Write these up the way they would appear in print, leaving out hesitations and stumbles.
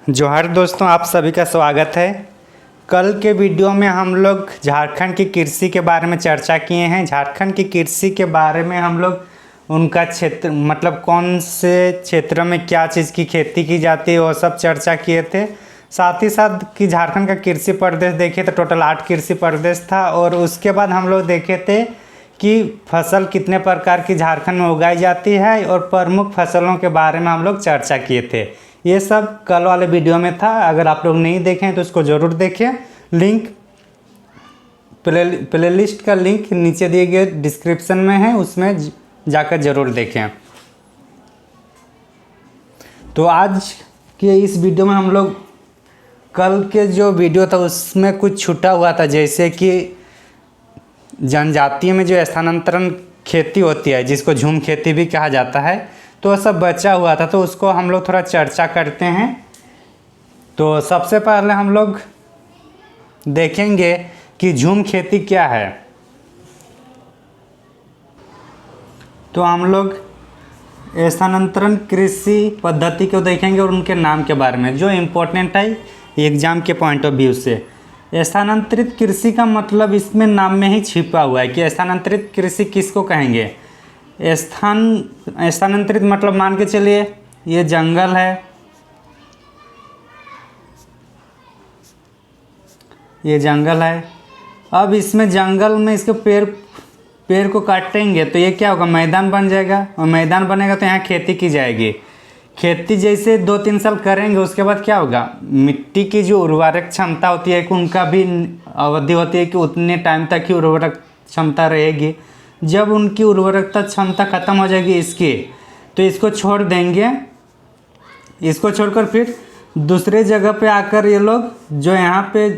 जोहार दोस्तों, आप सभी का स्वागत है। कल के वीडियो में हम लोग झारखंड की कृषि के बारे में चर्चा किए हैं। झारखंड की कृषि के बारे में हम लोग उनका क्षेत्र मतलब कौन से क्षेत्र में क्या चीज़ की खेती की जाती है वो सब चर्चा किए थे। साथ ही साथ कि झारखंड का कृषि प्रदेश देखे तो टोटल 8 कृषि प्रदेश था। और उसके बाद हम लोग देखे थे कि फसल कितने प्रकार की झारखंड में उगाई जाती है और प्रमुख फसलों के बारे में हम लोग चर्चा किए थे। ये सब कल वाले वीडियो में था। अगर आप लोग नहीं देखें तो उसको ज़रूर देखें। लिंक प्लेलिस्ट का लिंक नीचे दिए गए डिस्क्रिप्शन में है, उसमें जाकर ज़रूर देखें। तो आज के इस वीडियो में हम लोग कल के जो वीडियो था उसमें कुछ छूटा हुआ था, जैसे कि जनजातीय में जो स्थानांतरण खेती होती है जिसको झूम खेती भी कहा जाता है, तो सब बचा हुआ था, तो उसको हम लोग थोड़ा चर्चा करते हैं। तो सबसे पहले हम लोग देखेंगे कि झूम खेती क्या है। तो हम लोग स्थानांतरण कृषि पद्धति को देखेंगे और उनके नाम के बारे में, जो इम्पोर्टेंट है एग्जाम के पॉइंट ऑफ व्यू से। स्थानांतरित कृषि का मतलब इसमें नाम में ही छिपा हुआ है कि स्थानांतरित कृषि किसको कहेंगे। स्थानांतरित मतलब मान के चलिए ये जंगल है, ये जंगल है। अब इसमें जंगल में इसके पेड़ को काटेंगे तो ये क्या होगा, मैदान बन जाएगा। और मैदान बनेगा तो यहाँ खेती की जाएगी। खेती जैसे 2-3 साल करेंगे उसके बाद क्या होगा, मिट्टी की जो उर्वरक क्षमता होती है उनका भी अवधि होती है कि उतने टाइम तक ही उर्वरक क्षमता रहेगी। जब उनकी उर्वरकता क्षमता खत्म हो जाएगी इसकी, तो इसको छोड़ देंगे। इसको छोड़कर फिर दूसरे जगह पे आकर ये लोग जो यहाँ पे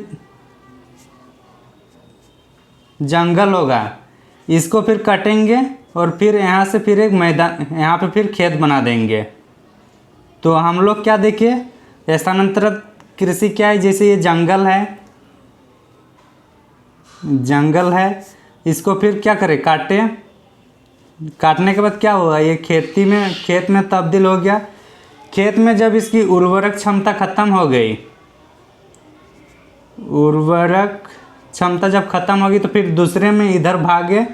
जंगल होगा इसको फिर काटेंगे और फिर यहाँ से फिर एक मैदान, यहाँ पे फिर खेत बना देंगे। तो हम लोग क्या देखिए, स्थानांतरित कृषि क्या है, जैसे ये जंगल है, जंगल है, इसको फिर क्या करें, काटने के बाद क्या हुआ, ये खेत में तब्दील हो गया। खेत में जब इसकी उर्वरक क्षमता खत्म हो गई, उर्वरक क्षमता जब खत्म होगी तो फिर दूसरे में इधर भागे,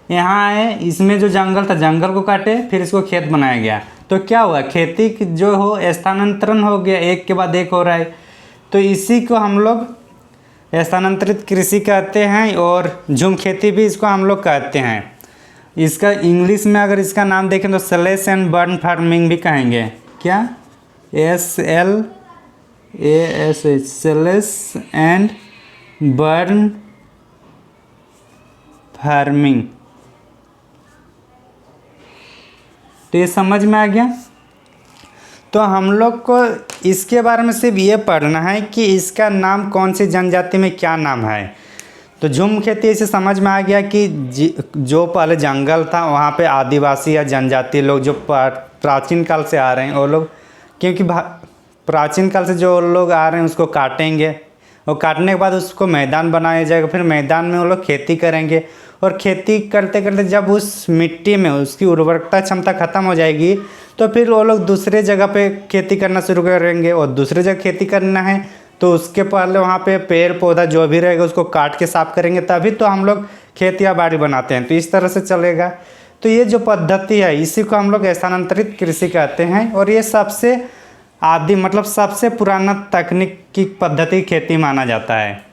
यहाँ आए, इसमें जो जंगल था जंगल को काटे, फिर इसको खेत बनाया गया। तो क्या हुआ, खेती जो हो स्थानांतरण हो गया, एक के बाद एक हो रहा है। तो इसी को हम लोग स्थानांतरित कृषि कहते हैं और झूम खेती भी इसको हम लोग कहते हैं। इसका इंग्लिश में अगर इसका नाम देखें तो स्लैश एंड बर्न फार्मिंग भी कहेंगे। क्या, SLASH, slash and burn farming. तो ये समझ में आ गया। तो हम लोग को इसके बारे में सिर्फ ये पढ़ना है कि इसका नाम कौन सी जनजाति में क्या नाम है। तो झूम खेती इसे समझ में आ गया कि जो पहले जंगल था वहाँ पे आदिवासी या जनजाति लोग जो प्राचीन काल से आ रहे हैं वो लोग, क्योंकि प्राचीन काल से जो लोग आ रहे हैं उसको काटेंगे और काटने के बाद उसको मैदान बनाया जाएगा। फिर मैदान में वो लोग खेती करेंगे और खेती करते करते जब उस मिट्टी में उसकी उर्वरकता क्षमता खत्म हो जाएगी तो फिर वो लोग दूसरे जगह पे खेती करना शुरू करेंगे। और दूसरे जगह खेती करना है तो उसके पहले वहाँ पे पेड़ पौधा जो भी रहेगा उसको काट के साफ करेंगे, तभी तो हम लोग खेत या बाड़ी बनाते हैं। तो इस तरह से चलेगा। तो ये जो पद्धति है इसी को हम लोग स्थानांतरित कृषि कहते हैं। और ये सबसे आदि मतलब सबसे पुराना तकनीक की पद्धति खेती माना जाता है।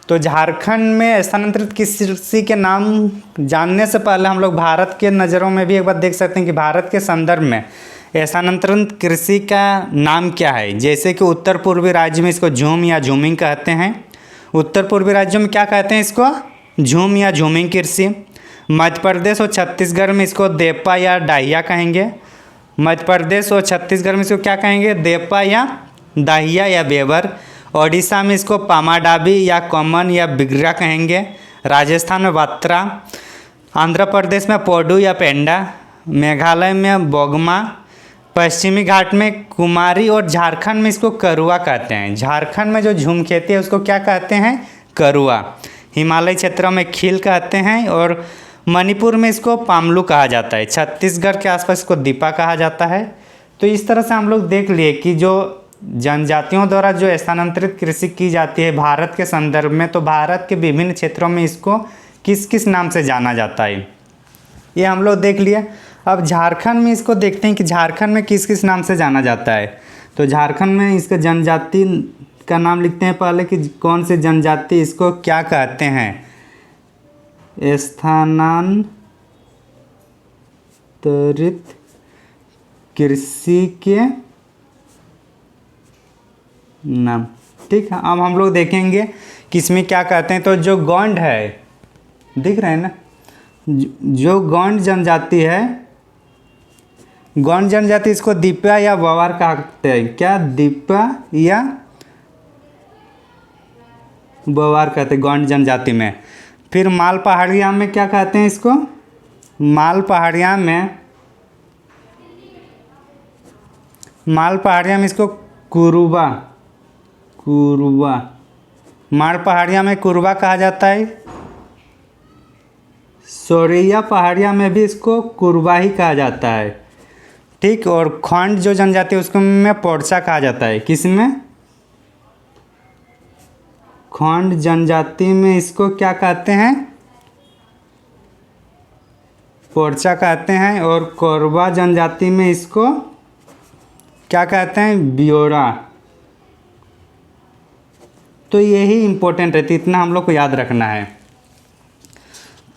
तो झारखंड में स्थानांतरित कृषि के नाम जानने से पहले हम लोग भारत के नज़रों में भी एक बार देख सकते हैं कि भारत के संदर्भ में स्थानांतरण कृषि का नाम क्या है। जैसे कि उत्तर पूर्वी राज्य में इसको झूम या झूमिंग कहते हैं। उत्तर पूर्वी राज्यों में क्या कहते हैं, इसको झूम या झूमिंग कृषि। मध्य प्रदेश और छत्तीसगढ़ में इसको देपा या डाहिया कहेंगे। मध्य प्रदेश और छत्तीसगढ़ में इसको क्या कहेंगे, देपा या दाहिया या बेवर। ओडिशा में इसको पामाडाबी या कॉमन या बिगरा कहेंगे। राजस्थान में बात्रा। आंध्र प्रदेश में पोडू या पेंडा। मेघालय में बोगमा। पश्चिमी घाट में कुमारी। और झारखंड में इसको करुआ कहते हैं। झारखंड में जो झूम खेती है उसको क्या कहते हैं, करुआ। हिमालय क्षेत्रों में खील कहते हैं और मणिपुर में इसको पामलू कहा जाता है। छत्तीसगढ़ के आसपास इसको दीपा कहा जाता है। तो इस तरह से हम लोग देख लिए कि जो जनजातियों द्वारा जो स्थानांतरित कृषि की जाती है भारत के संदर्भ में, तो भारत के विभिन्न क्षेत्रों में इसको किस किस नाम से जाना जाता है, ये हम लोग देख लिए। अब झारखंड में इसको देखते हैं कि झारखंड में किस किस नाम से जाना जाता है। तो झारखंड में इसका जनजाति का नाम लिखते हैं पहले कि कौन से जनजाति इसको क्या कहते हैं। स्थानांतरित कृषि के नाम, ठीक है। अब हम लोग देखेंगे कि इसमें क्या कहते हैं। तो जो गोंड है, दिख रहे हैं ना, जो गोंड जनजाति है, गोंड जनजाति इसको दीपा या बवार कहते हैं। क्या दीपा या बवार कहते हैं गोंड जनजाति में। फिर माल पहाड़िया में क्या कहते हैं इसको, माल पहाड़िया में इसको कुरुबा, माल पहाड़िया में कुरुबा कहा जाता है। सोरैया पहाड़िया में भी इसको कुरुबा ही कहा जाता है, ठीक। और खंड जो जनजाति है उसको में पोरचा कहा जाता है। किसमें, खंड जनजाति में इसको क्या कहते हैं, पोरचा कहते हैं। और कोरबा जनजाति में इसको क्या कहते हैं, बियोरा। तो यही इम्पोर्टेंट है, इतना हम लोग को याद रखना है।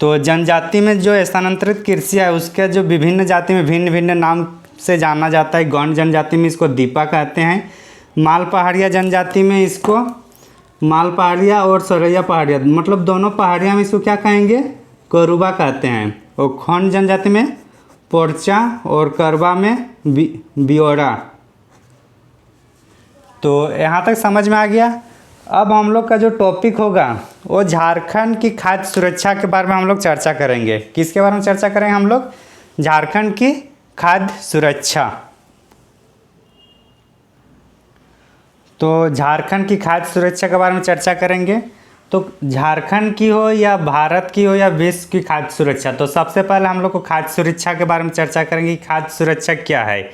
तो जनजाति में जो स्थानांतरित कृषि है उसके जो विभिन्न जाति में भिन्न भिन्न नाम से जाना जाता है। गोंड जनजाति में इसको दीपा कहते हैं। माल पहाड़िया जनजाति में इसको, माल पहाड़िया और सोरैया पहाड़िया मतलब दोनों पहाड़िया में इसको क्या कहेंगे, कोरुबा कहते हैं। और खंड जनजाति में पोरचा और करबा में बियोरा। तो यहाँ तक समझ में आ गया। अब हम लोग का जो टॉपिक होगा वो झारखंड की खाद्य सुरक्षा के बारे में हम लोग चर्चा करेंगे। किसके बारे में चर्चा करेंगे हम लोग, झारखंड की खाद्य सुरक्षा। तो झारखंड की खाद्य सुरक्षा के बारे में चर्चा करेंगे। तो झारखंड की हो या भारत की हो या विश्व की खाद्य सुरक्षा, तो सबसे पहले हम लोग को खाद्य सुरक्षा के बारे में चर्चा करेंगे कि खाद्य सुरक्षा क्या है।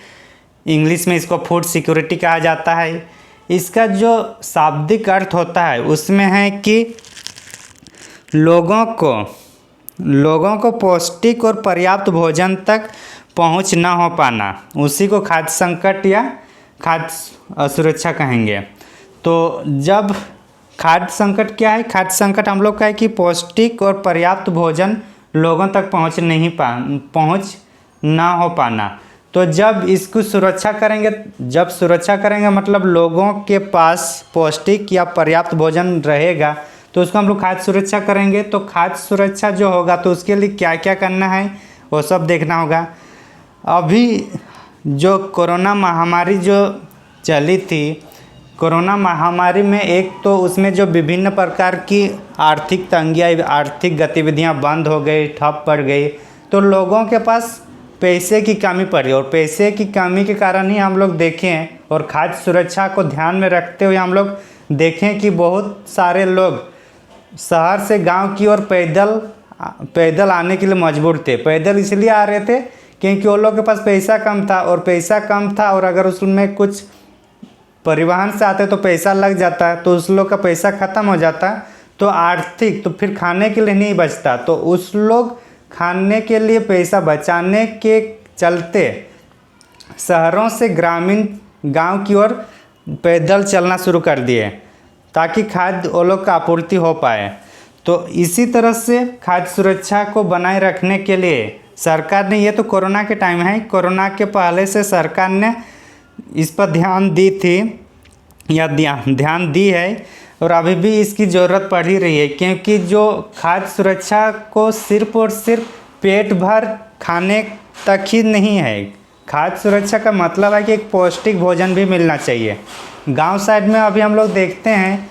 इंग्लिश में इसको फूड सिक्योरिटी कहा जाता है। इसका जो शाब्दिक अर्थ होता है उसमें है कि लोगों को पौष्टिक और पर्याप्त भोजन तक पहुंच न हो पाना, उसी को खाद्य संकट या खाद्य असुरक्षा कहेंगे। तो जब खाद्य संकट क्या है, खाद्य संकट हम लोग का है कि पौष्टिक और पर्याप्त भोजन लोगों तक पहुंच ना हो पाना। तो जब इसको सुरक्षा करेंगे मतलब लोगों के पास पौष्टिक या पर्याप्त भोजन रहेगा तो उसको हम लोग खाद्य सुरक्षा करेंगे। तो खाद्य सुरक्षा जो होगा तो उसके लिए क्या क्या करना है वो सब देखना होगा। अभी जो कोरोना महामारी जो चली थी, कोरोना महामारी में एक तो उसमें जो विभिन्न प्रकार की आर्थिक तंगियाँ, आर्थिक गतिविधियाँ बंद हो गई, ठप पड़ गई, तो लोगों के पास पैसे की कमी पड़ी। और पैसे की कमी के कारण ही हम लोग देखें और खाद्य सुरक्षा को ध्यान में रखते हुए हम लोग देखें कि बहुत सारे लोग शहर से गांव की ओर पैदल आने के लिए मजबूर थे। पैदल इसलिए आ रहे थे क्योंकि वो लोग के पास पैसा कम था और अगर उसमें कुछ परिवहन से आते तो पैसा लग जाता, तो उस लोग का पैसा ख़त्म हो जाता, तो आर्थिक तो फिर खाने के लिए नहीं बचता। तो उस लोग खाने के लिए पैसा बचाने के चलते शहरों से ग्रामीण गांव की ओर पैदल चलना शुरू कर दिए ताकि खाद्य वो लोग का आपूर्ति हो पाए। तो इसी तरह से खाद्य सुरक्षा को बनाए रखने के लिए सरकार ने, ये तो कोरोना के टाइम है, कोरोना के पहले से सरकार ने इस पर ध्यान दी थी या ध्यान दी है और अभी भी इसकी ज़रूरत पड़ ही रही है। क्योंकि जो खाद्य सुरक्षा को सिर्फ और सिर्फ पेट भर खाने तक ही नहीं है। खाद्य सुरक्षा का मतलब है कि एक पौष्टिक भोजन भी मिलना चाहिए। गांव साइड में अभी हम लोग देखते हैं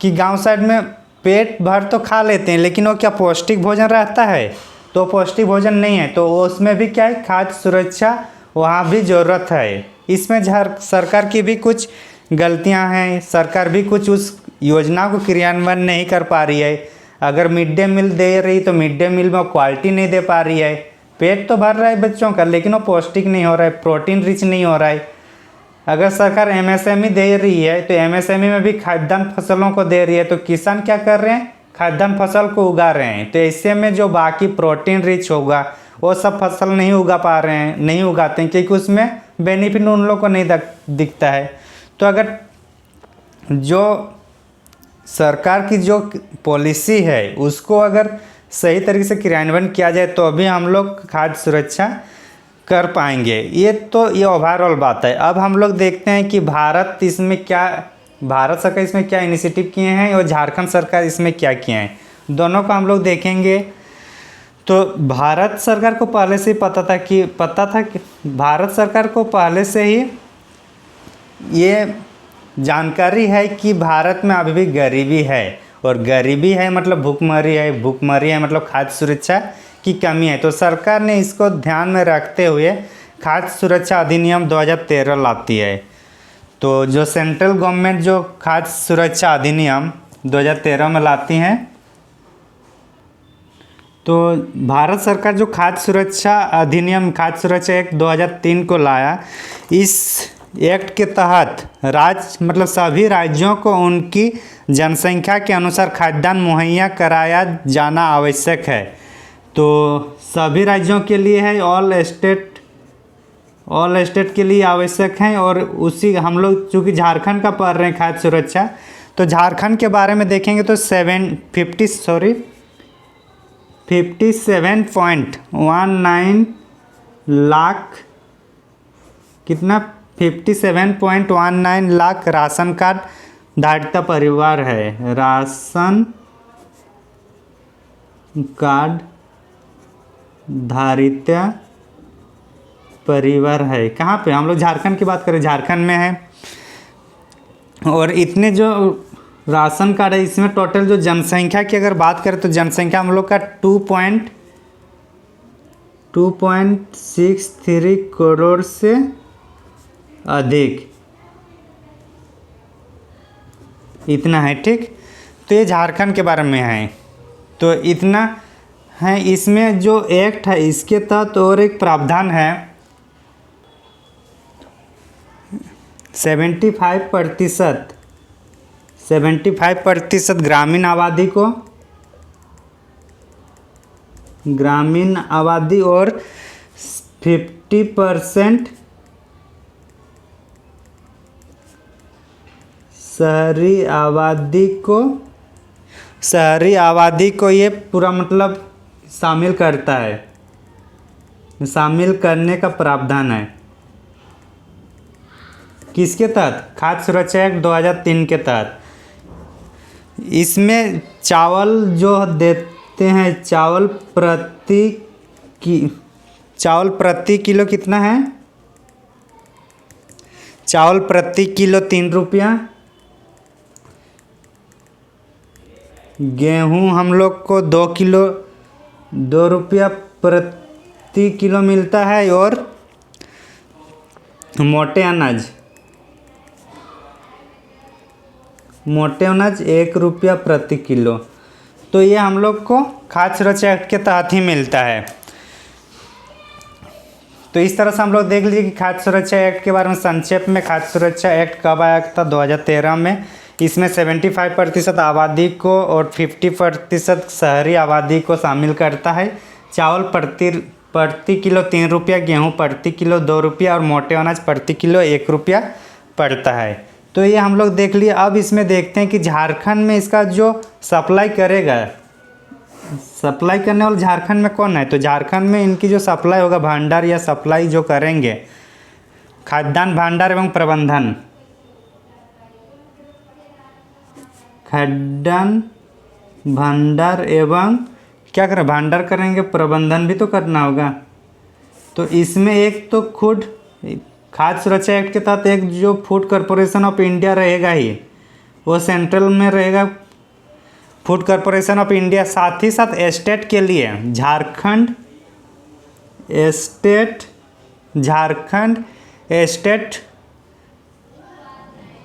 कि गांव साइड में पेट भर तो खा लेते हैं, लेकिन वो क्या पौष्टिक भोजन रहता है, तो पौष्टिक भोजन नहीं है। तो उसमें भी क्या है, खाद्य सुरक्षा वहाँ भी ज़रूरत है। इसमें सरकार की भी कुछ गलतियाँ हैं, सरकार भी कुछ उस योजना को क्रियान्वयन नहीं कर पा रही है। अगर मिड डे मील दे रही तो मिड डे मील में क्वालिटी नहीं दे पा रही है। पेट तो भर रहा है बच्चों का, लेकिन वो पौष्टिक नहीं हो रहा है, प्रोटीन रिच नहीं हो रहा है। अगर सरकार एमएसएमई दे रही है तो एमएसएमई में भी खाद्यान्न फसलों को दे रही है, तो किसान क्या कर रहे हैं, खाद्यान्न फसल को उगा रहे हैं। तो ऐसे में जो बाकी प्रोटीन रिच होगा वो सब फसल नहीं उगा पा रहे हैं, नहीं उगाते हैं, क्योंकि उसमें बेनिफिट उन लोगों को नहीं दिखता है। तो अगर जो सरकार की जो पॉलिसी है उसको अगर सही तरीके से क्रियान्वयन किया जाए तो अभी हम लोग खाद्य सुरक्षा कर पाएंगे। ये ओवरऑल बात है। अब हम लोग देखते हैं कि भारत सरकार इसमें क्या इनिशिएटिव किए हैं और झारखंड सरकार इसमें क्या किए हैं, दोनों को हम लोग देखेंगे। तो भारत सरकार को पहले से ही पता था कि भारत सरकार को पहले से ही ये जानकारी है कि भारत में अभी भी गरीबी है, और गरीबी है मतलब भूखमरी है मतलब खाद्य सुरक्षा की कमी है। तो सरकार ने इसको ध्यान में रखते हुए खाद्य सुरक्षा अधिनियम 2013 लाती है। तो जो सेंट्रल गवर्नमेंट जो खाद्य सुरक्षा अधिनियम 2013 में लाती हैं, तो भारत सरकार जो खाद्य सुरक्षा अधिनियम खाद्य सुरक्षा एक्ट 2003 को लाया, इस एक्ट के तहत सभी राज्यों को उनकी जनसंख्या के अनुसार खाद्यान्न मुहैया कराया जाना आवश्यक है। तो सभी राज्यों के लिए है, ऑल स्टेट के लिए आवश्यक है। और उसी हम लोग चूँकि झारखंड का पढ़ रहे हैं खाद्य सुरक्षा, तो झारखंड के बारे में देखेंगे तो 57.19 लाख 57.19 लाख राशन कार्ड धारिता परिवार है, राशन कार्ड धारिता परिवार है। कहाँ पे, हम लोग झारखंड की बात करें, झारखंड में है। और इतने जो राशन कार्ड है, इसमें टोटल जो जनसंख्या की अगर बात करें तो जनसंख्या हम लोग का 2.63 करोड़ से अधिक इतना है, ठीक। तो ये झारखंड के बारे में है। तो इतना है। इसमें जो एक्ट है इसके तहत और एक प्रावधान है, 75% ग्रामीण आबादी और 50% शहरी आबादी को ये पूरा मतलब शामिल करता है, शामिल करने का प्रावधान है। किसके तहत, खाद्य सुरक्षा एक्ट 2003 के तहत। इसमें चावल जो देते हैं, चावल प्रति किलो कितना है, चावल प्रति किलो 3 रुपया, गेहूँ हम लोग को 2 रुपया प्रति किलो मिलता है, और मोटे अनाज 1 रुपया प्रति किलो। तो ये हम लोग को खाद्य सुरक्षा एक्ट के तहत ही मिलता है। तो इस तरह से हम लोग देख लीजिए कि खाद्य सुरक्षा एक्ट के बारे में संक्षेप में। खाद्य सुरक्षा एक्ट कब आया था, 2013 में। इसमें 75% आबादी को और 50% शहरी आबादी को शामिल करता है। चावल प्रति किलो 3 रुपया, गेहूँ प्रति किलो 2 रुपया और मोटे अनाज प्रति किलो 1 रुपया पड़ता है। तो ये हम लोग देख लिए। अब इसमें देखते हैं कि झारखंड में इसका जो सप्लाई करने वाला झारखंड में कौन है। तो झारखंड में इनकी जो सप्लाई होगा, भंडार या सप्लाई जो करेंगे, खाद्यान्न भंडार एवं प्रबंधन, खाद्यान्न भंडार एवं क्या करें, भंडार करेंगे, प्रबंधन भी तो करना होगा। तो इसमें एक तो खुद खाद्य सुरक्षा एक्ट के तहत एक जो फूड कॉरपोरेशन ऑफ इंडिया रहेगा ही, वो सेंट्रल में रहेगा, फूड कॉरपोरेशन ऑफ इंडिया। साथ ही साथ स्टेट के लिए Jharkhand state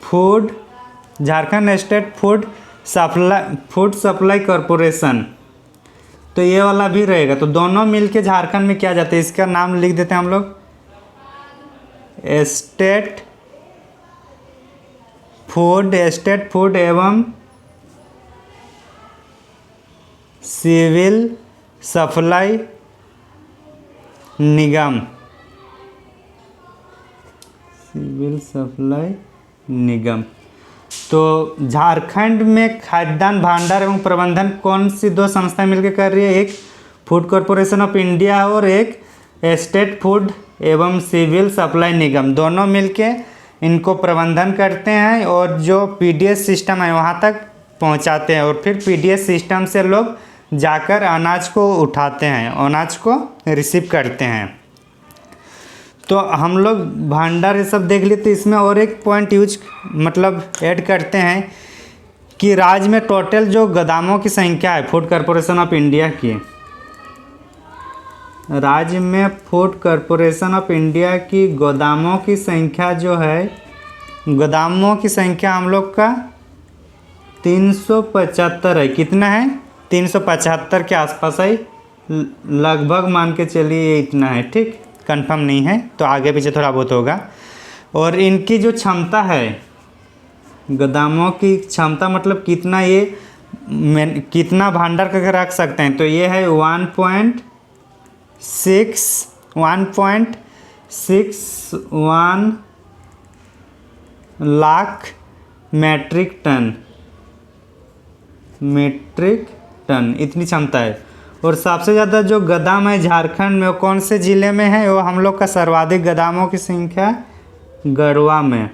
food supply corporation, तो ये वाला भी रहेगा। तो दोनों मिलके झारखंड में क्या जाते हैं, इसका नाम लिख देते हैं हम लोग, स्टेट फूड स्टेट फूड एवं सिविल सप्लाई निगम, सिविल सप्लाई निगम। तो झारखंड में खाद्यान्न भंडार एवं प्रबंधन कौन सी दो संस्थाएं मिलकर कर रही है? एक फूड कॉरपोरेशन ऑफ इंडिया और एक स्टेट फूड एवं सिविल सप्लाई निगम, दोनों मिलके इनको प्रबंधन करते हैं और जो पीडीएस सिस्टम है वहाँ तक पहुँचाते हैं और फिर पीडीएस सिस्टम से लोग जाकर अनाज को उठाते हैं, अनाज को रिसीव करते हैं। तो हम लोग भंडार ये सब देख लिए, तो इसमें और एक पॉइंट मतलब ऐड करते हैं कि राज्य में टोटल जो गोदामों की संख्या है फूड कॉरपोरेशन ऑफ इंडिया की, राज्य में फूड कॉरपोरेशन ऑफ इंडिया की गोदामों की संख्या जो है, गोदामों की संख्या हम लोग का 375 है। कितना है? 375 के आसपास है, लगभग मान के चलिए इतना है, ठीक, कंफर्म नहीं है तो आगे पीछे थोड़ा बहुत होगा। और इनकी जो क्षमता है, गोदामों की क्षमता मतलब कितना ये कितना भंडार करके रख सकते हैं, तो ये है 1.61 लाख मीट्रिक टन इतनी क्षमता है। और सबसे ज़्यादा जो गोदाम है झारखंड में वो कौन से ज़िले में है? वो हम लोग का सर्वाधिक गोदामों की संख्या गढ़वा में,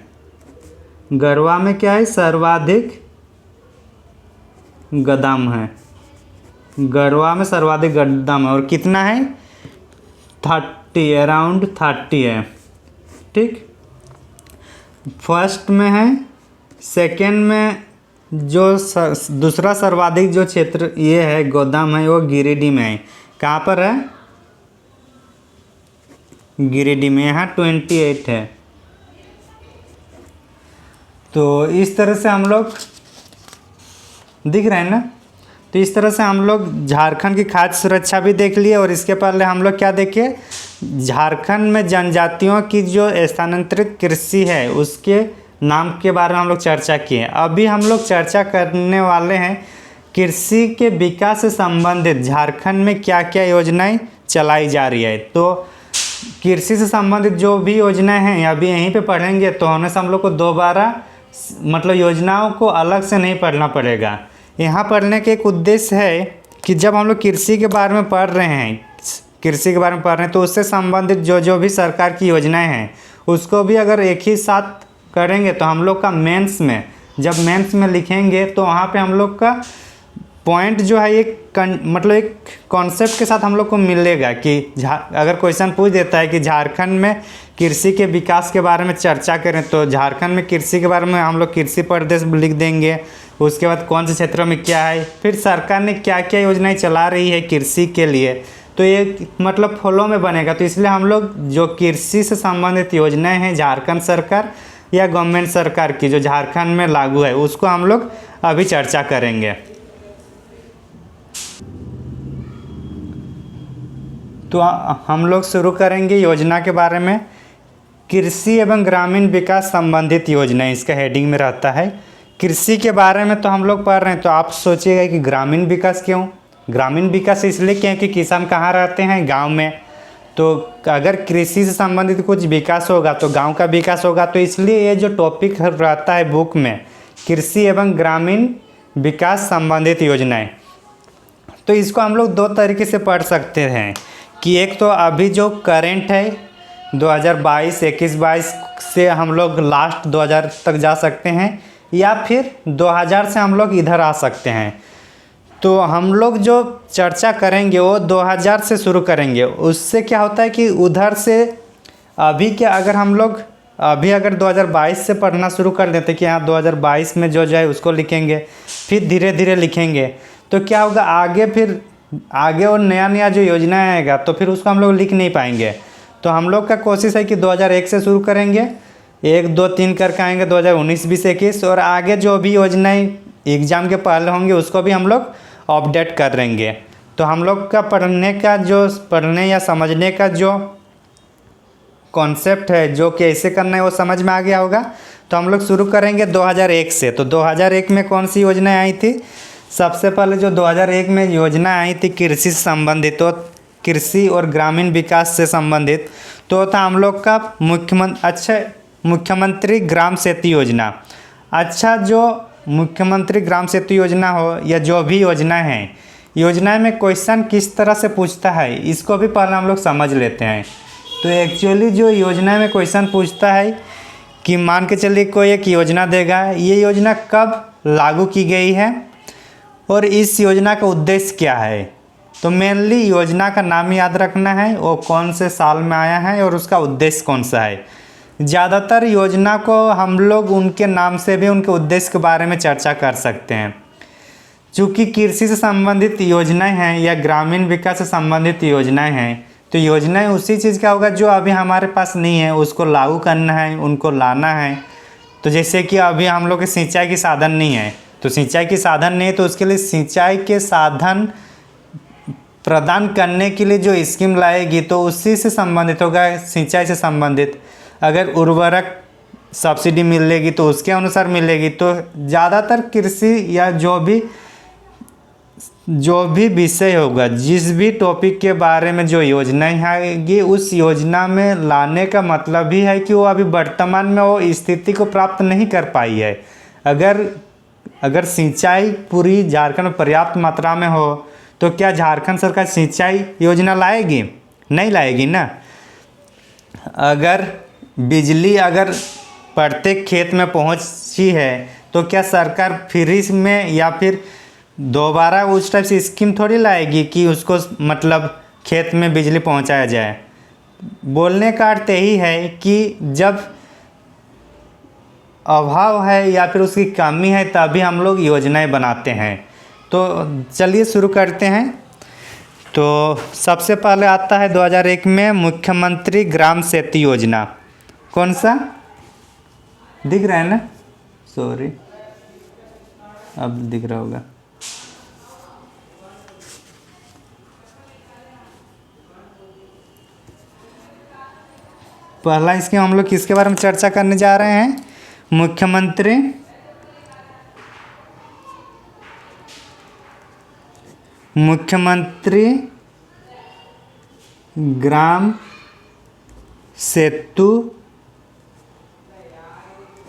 गढ़वा में क्या है? सर्वाधिक गोदाम है, गढ़वा में सर्वाधिक गोदाम है। और कितना है? 30, अराउंड 30 है, ठीक। फर्स्ट में है, सेकेंड में जो दूसरा सर्वाधिक जो क्षेत्र ये है गोदाम है वो गिरिडीह में है। कहाँ पर है? गिरिडीह में, यहाँ 28 है। तो इस तरह से हम लोग दिख रहे हैं ना, तो इस तरह से हम लोग झारखंड की खाद्य सुरक्षा भी देख लिए। और इसके पहले हम लोग क्या देखे? झारखंड में जनजातियों की जो स्थानांतरित कृषि है उसके नाम के बारे में हम लोग चर्चा किए। अभी हम लोग चर्चा करने वाले हैं कृषि के विकास से संबंधित झारखंड में क्या क्या योजनाएं चलाई जा रही है। तो कृषि से संबंधित जो भी योजनाएं हैं अभी यहीं पे पढ़ेंगे, तो होने से हम लोग को दोबारा मतलब योजनाओं को अलग से नहीं पढ़ना पड़ेगा। यहाँ पढ़ने के एक उद्देश्य है कि जब हम लोग कृषि के बारे में पढ़ रहे हैं, कृषि के बारे में पढ़ रहे हैं, तो उससे संबंधित जो भी सरकार की योजनाएं हैं उसको भी अगर एक ही साथ करेंगे तो हम लोग का मेंस में, जब मेंस में लिखेंगे तो वहाँ पे हम लोग का पॉइंट जो है एक मतलब एक कॉन्सेप्ट के साथ हम लोग को मिलेगा कि अगर क्वेश्चन पूछ देता है कि झारखंड में कृषि के विकास के बारे में चर्चा करें, तो झारखंड में कृषि के बारे में हम लोग कृषि प्रदेश लिख देंगे। उसके बाद कौन से क्षेत्रों में क्या है, फिर सरकार ने क्या क्या योजनाएं चला रही है कृषि के लिए, तो ये मतलब फॉलो में बनेगा। तो इसलिए हम लोग जो कृषि से संबंधित योजनाएं हैं झारखंड सरकार या गवर्नमेंट सरकार की जो झारखंड में लागू है उसको हम लोग अभी चर्चा करेंगे। तो हम लोग शुरू करेंगे योजना के बारे में। कृषि एवं ग्रामीण विकास संबंधित योजना इसका हेडिंग में रहता है। कृषि के बारे में तो हम लोग पढ़ रहे हैं, तो आप सोचिएगा कि ग्रामीण विकास क्यों? ग्रामीण विकास इसलिए क्योंकि किसान कहाँ रहते हैं? गांव में। तो अगर कृषि से संबंधित कुछ विकास होगा तो गांव का विकास होगा। तो इसलिए ये जो टॉपिक रहता है बुक में, कृषि एवं ग्रामीण विकास संबंधित योजनाएं, तो इसको हम लोग दो तरीके से पढ़ सकते हैं कि एक तो अभी जो करेंट है 2022, 21-22 से हम लोग लास्ट 2000 तक जा सकते हैं, या फिर 2000 से हम लोग इधर आ सकते हैं। तो हम लोग जो चर्चा करेंगे वो 2000 से शुरू करेंगे। उससे क्या होता है कि उधर से अभी क्या, अगर हम लोग अभी अगर 2022 से पढ़ना शुरू कर देते कि हाँ 2022 में जो है उसको लिखेंगे, फिर धीरे धीरे लिखेंगे, तो क्या होगा आगे, फिर आगे और नया नया जो योजना आएगा तो फिर उसको हम लोग लिख नहीं पाएंगे। तो हम लोग का कोशिश है कि 2001 से शुरू करेंगे, 1, 2, 3 करके आएंगे 2019, 20, 21, और आगे जो भी योजनाएं एग्ज़ाम के पहले होंगे उसको भी हम लोग अपडेट कर देंगे। तो हम लोग का पढ़ने या समझने का जो कॉन्सेप्ट है, जो कैसे करना है वो समझ में आ गया होगा। तो तो हम लोग शुरू करेंगे 2001 से। तो 2001 में कौन सी योजनाएं आई थी? सबसे पहले जो 2001 में योजना आई थी कृषि से संबंधित, तो कृषि और ग्रामीण विकास से संबंधित, तो था हम लोग का मुख्यमंत्री ग्राम सेतु योजना। अच्छा, जो मुख्यमंत्री ग्राम सेतु योजना हो या जो भी योजना है, योजना में क्वेश्चन किस तरह से पूछता है इसको भी पहले हम लोग समझ लेते हैं। तो एक्चुअली जो योजना में क्वेश्चन पूछता है कि मान के चलिए कोई एक योजना देगा, ये योजना कब लागू की गई है और इस योजना का उद्देश्य क्या है। तो मेनली योजना का नाम याद रखना है, वो कौन से साल में आया है और उसका उद्देश्य कौन सा है। ज़्यादातर योजना को हम लोग उनके नाम से भी उनके उद्देश्य के बारे में चर्चा कर सकते हैं। चूँकि कृषि से संबंधित योजनाएं हैं या ग्रामीण विकास से संबंधित योजनाएं हैं, तो योजनाएं उसी चीज़ का होगा जो अभी हमारे पास नहीं है, उसको लागू करना है, उनको लाना है। तो जैसे कि अभी हम लोग के सिंचाई की साधन नहीं है, तो सिंचाई की साधन नहीं है तो उसके लिए सिंचाई के साधन प्रदान करने के लिए जो स्कीम लाएगी तो उसी से संबंधित होगा, सिंचाई से संबंधित। अगर उर्वरक सब्सिडी मिलेगी तो उसके अनुसार मिलेगी। तो ज़्यादातर कृषि या जो भी विषय होगा, जिस भी टॉपिक के बारे में जो योजनाएं आएगी, उस योजना में लाने का मतलब ही है कि वो अभी वर्तमान में वो स्थिति को प्राप्त नहीं कर पाई है। अगर सिंचाई पूरी झारखंड में पर्याप्त मात्रा में हो तो क्या झारखंड सरकार सिंचाई योजना लाएगी? नहीं लाएगी ना। अगर बिजली प्रत्येक खेत में पहुंची है तो क्या सरकार फ्री में या फिर दोबारा उस टाइप से स्कीम थोड़ी लाएगी कि उसको मतलब खेत में बिजली पहुंचाया जाए। बोलने का अर्थ यही है कि जब अभाव है या फिर उसकी कमी है तभी हम लोग योजनाएं बनाते हैं। तो चलिए शुरू करते हैं। तो सबसे पहले आता है 2001 में मुख्यमंत्री ग्राम सेतु योजना। कौन सा दिख रहा है ना? सॉरी, अब दिख रहा होगा। पहला स्कीम हम लोग किसके बारे में चर्चा करने जा रहे हैं? मुख्यमंत्री ग्राम सेतु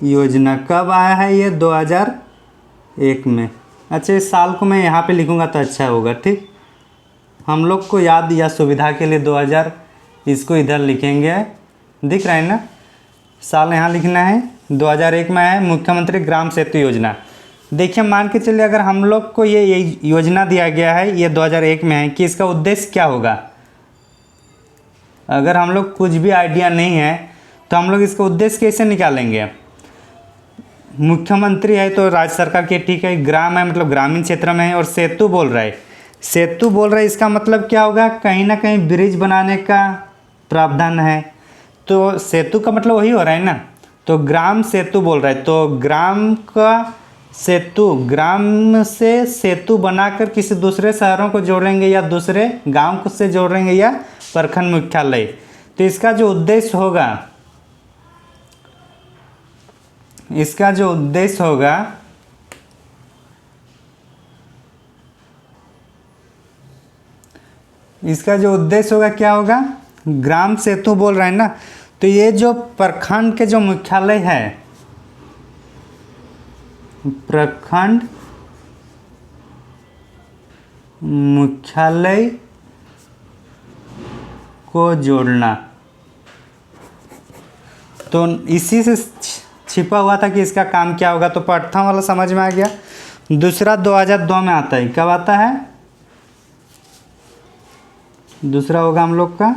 योजना। कब आया है ये? 2001 में। अच्छा, इस साल को मैं यहाँ पे लिखूँगा तो अच्छा होगा। ठीक, हम लोग को याद या सुविधा के लिए 2000 इसको इधर लिखेंगे। दिख रहा है ना? साल यहाँ लिखना है। 2001 में है मुख्यमंत्री ग्राम सेतु योजना। देखिए, मान के चलिए अगर हम लोग को ये योजना दिया गया है, ये 2001 में है, कि इसका उद्देश्य क्या होगा। अगर हम लोग कुछ भी आइडिया नहीं है तो हम लोग इसका उद्देश्य कैसे निकालेंगे? मुख्यमंत्री है तो राज्य सरकार के, ठीक है। ग्राम है मतलब ग्रामीण क्षेत्र में है, और सेतु बोल रहा है, इसका मतलब क्या होगा? कहीं ना कहीं ब्रिज बनाने का प्रावधान है। तो सेतु का मतलब वही हो रहा है ना। तो ग्राम सेतु बोल रहा है, तो ग्राम का सेतु, ग्राम से सेतु बनाकर किसी दूसरे शहरों को जोड़ेंगे या दूसरे गांव को से जोड़ेंगे या प्रखंड मुख्यालय। तो इसका जो उद्देश्य होगा क्या होगा? ग्राम सेतु बोल रहा है ना। तो ये जो प्रखंड के जो मुख्यालय है, प्रखंड मुख्यालय को जोड़ना, तो इसी से छिपा हुआ था कि इसका काम क्या होगा। तो प्रथम वाला समझ में आ गया। दूसरा 2002 में आता है। कब आता है? दूसरा होगा हम लोग का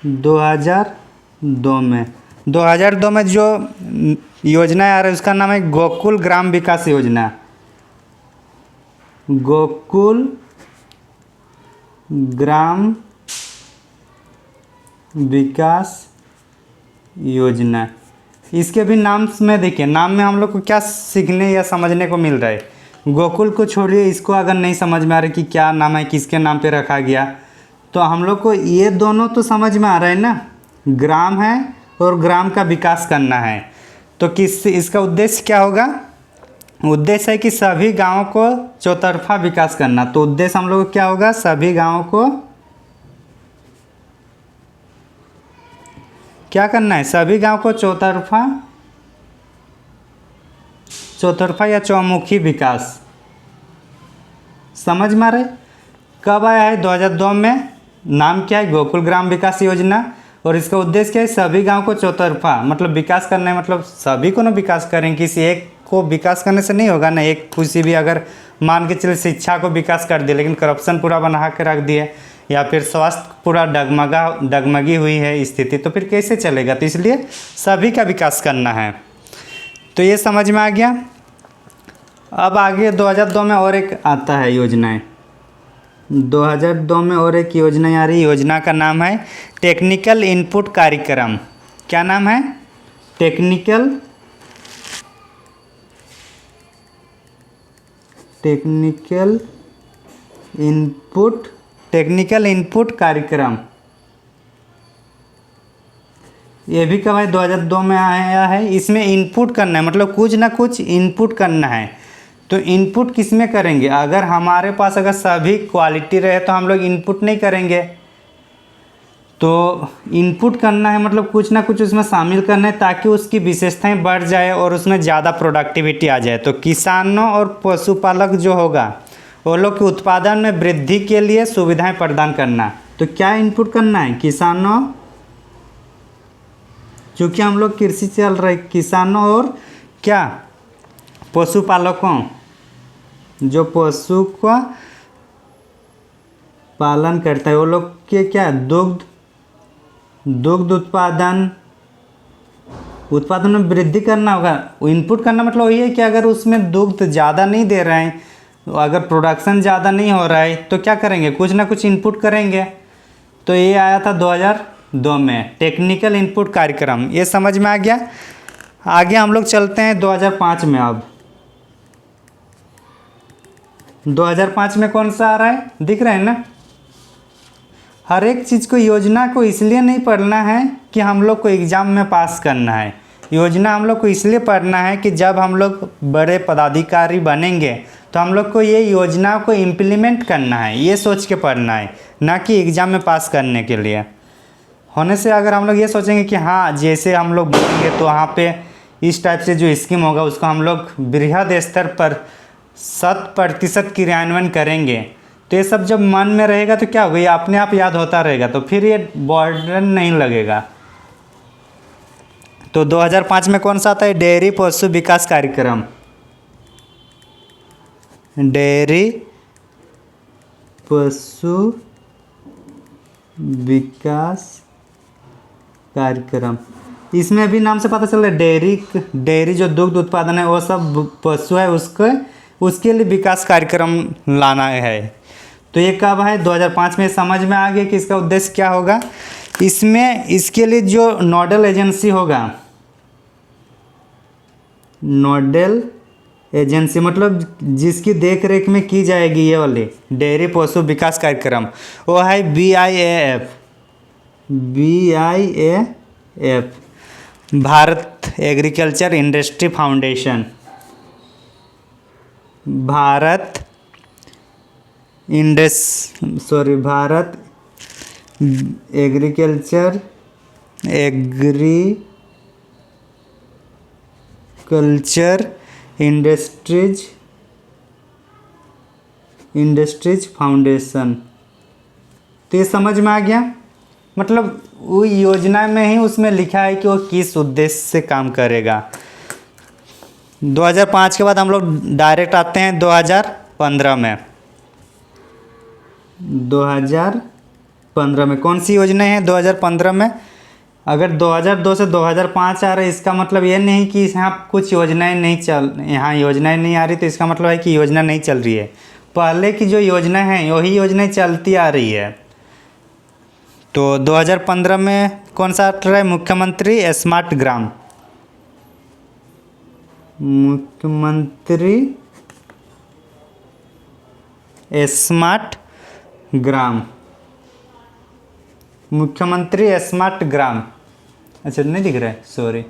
2002 में। 2002 में जो योजना आ रहा है उसका नाम है गोकुल ग्राम विकास योजना। गोकुल ग्राम विकास योजना। इसके भी नाम में देखिए, नाम में हम लोग को क्या सीखने या समझने को मिल रहा है। गोकुल को छोड़िए, इसको अगर नहीं समझ में आ रहा कि क्या नाम है, किसके नाम पे रखा गया, तो हम लोग को ये दोनों तो समझ में आ रहा है ना। ग्राम है और ग्राम का विकास करना है। तो किस इसका उद्देश्य क्या होगा? उद्देश्य है कि सभी गांवों को चौतरफा विकास करना। तो उद्देश्य हम लोग को क्या होगा? सभी गांवों को क्या करना है? सभी गांव को चौतरफा या चौमुखी विकास। समझ में आ रहा है? कब आया है? 2002 में। नाम क्या है? गोकुल ग्राम विकास योजना। और इसका उद्देश्य क्या है? सभी गांव को चौतरफा मतलब विकास करना है, मतलब सभी को ना विकास करें, किसी एक को विकास करने से नहीं होगा ना। एक किसी भी अगर मान के चले शिक्षा को विकास कर दिए लेकिन करप्शन पूरा बना के रख दिए, या फिर स्वास्थ्य पूरा डगमगी हुई है स्थिति, तो फिर कैसे चलेगा? तो इसलिए सभी का विकास करना है। तो ये समझ में आ गया। अब आगे 2002 में और एक आता है योजनाएं। 2002 में और एक योजना आ रही। योजना का नाम है टेक्निकल इनपुट कार्यक्रम। क्या नाम है? टेक्निकल इनपुट कार्यक्रम। ये भी कब है? 2002 में आया है। इसमें इनपुट करना है, मतलब कुछ ना कुछ इनपुट करना है। तो इनपुट किस में करेंगे? अगर हमारे पास अगर सभी क्वालिटी रहे तो हम लोग इनपुट नहीं करेंगे। तो इनपुट करना है मतलब कुछ ना कुछ उसमें शामिल करना है ताकि उसकी विशेषताएं बढ़ जाए और उसमें ज़्यादा प्रोडक्टिविटी आ जाए। तो किसानों और पशुपालक जो होगा वो लोग के उत्पादन में वृद्धि के लिए सुविधाएं प्रदान करना। तो क्या इनपुट करना है? किसानों, क्योंकि हम लोग कृषि चल रहे, किसानों और क्या? पशुपालकों, जो पशु का पालन करता है वो लोग के क्या? दुग्ध उत्पादन में वृद्धि करना होगा। इनपुट करना मतलब वही है कि अगर उसमें दुग्ध ज़्यादा नहीं दे रहे हैं, अगर प्रोडक्शन ज़्यादा नहीं हो रहा है तो क्या करेंगे? कुछ ना कुछ इनपुट करेंगे। तो ये आया था 2002 में टेक्निकल इनपुट कार्यक्रम। ये समझ में आ गया। आगे हम लोग चलते हैं 2005 में। अब 2005 में कौन सा आ रहा है? दिख रहा है ना? हर एक चीज़ को, योजना को इसलिए नहीं पढ़ना है कि हम लोग को एग्ज़ाम में पास करना है। योजना हम लोग को इसलिए पढ़ना है कि जब हम लोग बड़े पदाधिकारी बनेंगे तो हम लोग को ये योजना को इम्प्लीमेंट करना है, ये सोच के पढ़ना है, ना कि एग्ज़ाम में पास करने के लिए। होने से अगर हम लोग ये सोचेंगे कि हाँ जैसे हम लोग बनेंगे तो वहाँ पे इस टाइप से जो स्कीम होगा उसको हम लोग बृहद स्तर पर 100% क्रियान्वयन करेंगे, तो ये सब जब मन में रहेगा तो क्या होगा? ये अपने आप याद होता रहेगा, तो फिर ये बर्डन नहीं लगेगा। तो 2005 में कौन सा आता है? डेयरी पशु विकास कार्यक्रम। डेयरी पशु विकास कार्यक्रम। इसमें भी नाम से पता चल रहा है डेयरी जो दुग्ध उत्पादन है वो सब पशु है उसके लिए विकास कार्यक्रम लाना है। तो ये कब है? 2005 में। समझ में आ गया कि इसका उद्देश्य क्या होगा। इसमें इसके लिए जो नोडल एजेंसी होगा, नोडल एजेंसी मतलब जिसकी देख रेख में की जाएगी ये वाली डेयरी पशु विकास कार्यक्रम, वो है BIAF, Bharat agriculture industry foundation. Bharat agriculture industries foundation. तो ये समझ में आ गया। मतलब वो योजना में ही उसमें लिखा है कि वो किस उद्देश्य से काम करेगा। 2005 के बाद हम लोग डायरेक्ट आते हैं 2015 में। 2015 में कौन सी योजना है? 2015 में अगर 2002 से 2005 आ रहा है, इसका मतलब ये नहीं कि यहाँ कुछ योजनाएं नहीं आ रही, तो इसका मतलब है कि योजना नहीं चल रही है। पहले की जो योजना है वही योजनाएं चलती आ रही है। तो 2015 में कौन सा आ रहा है? मुख्यमंत्री स्मार्ट ग्राम। मुख्यमंत्री स्मार्ट ग्राम। अच्छा नहीं दिख रहा है, सॉरी।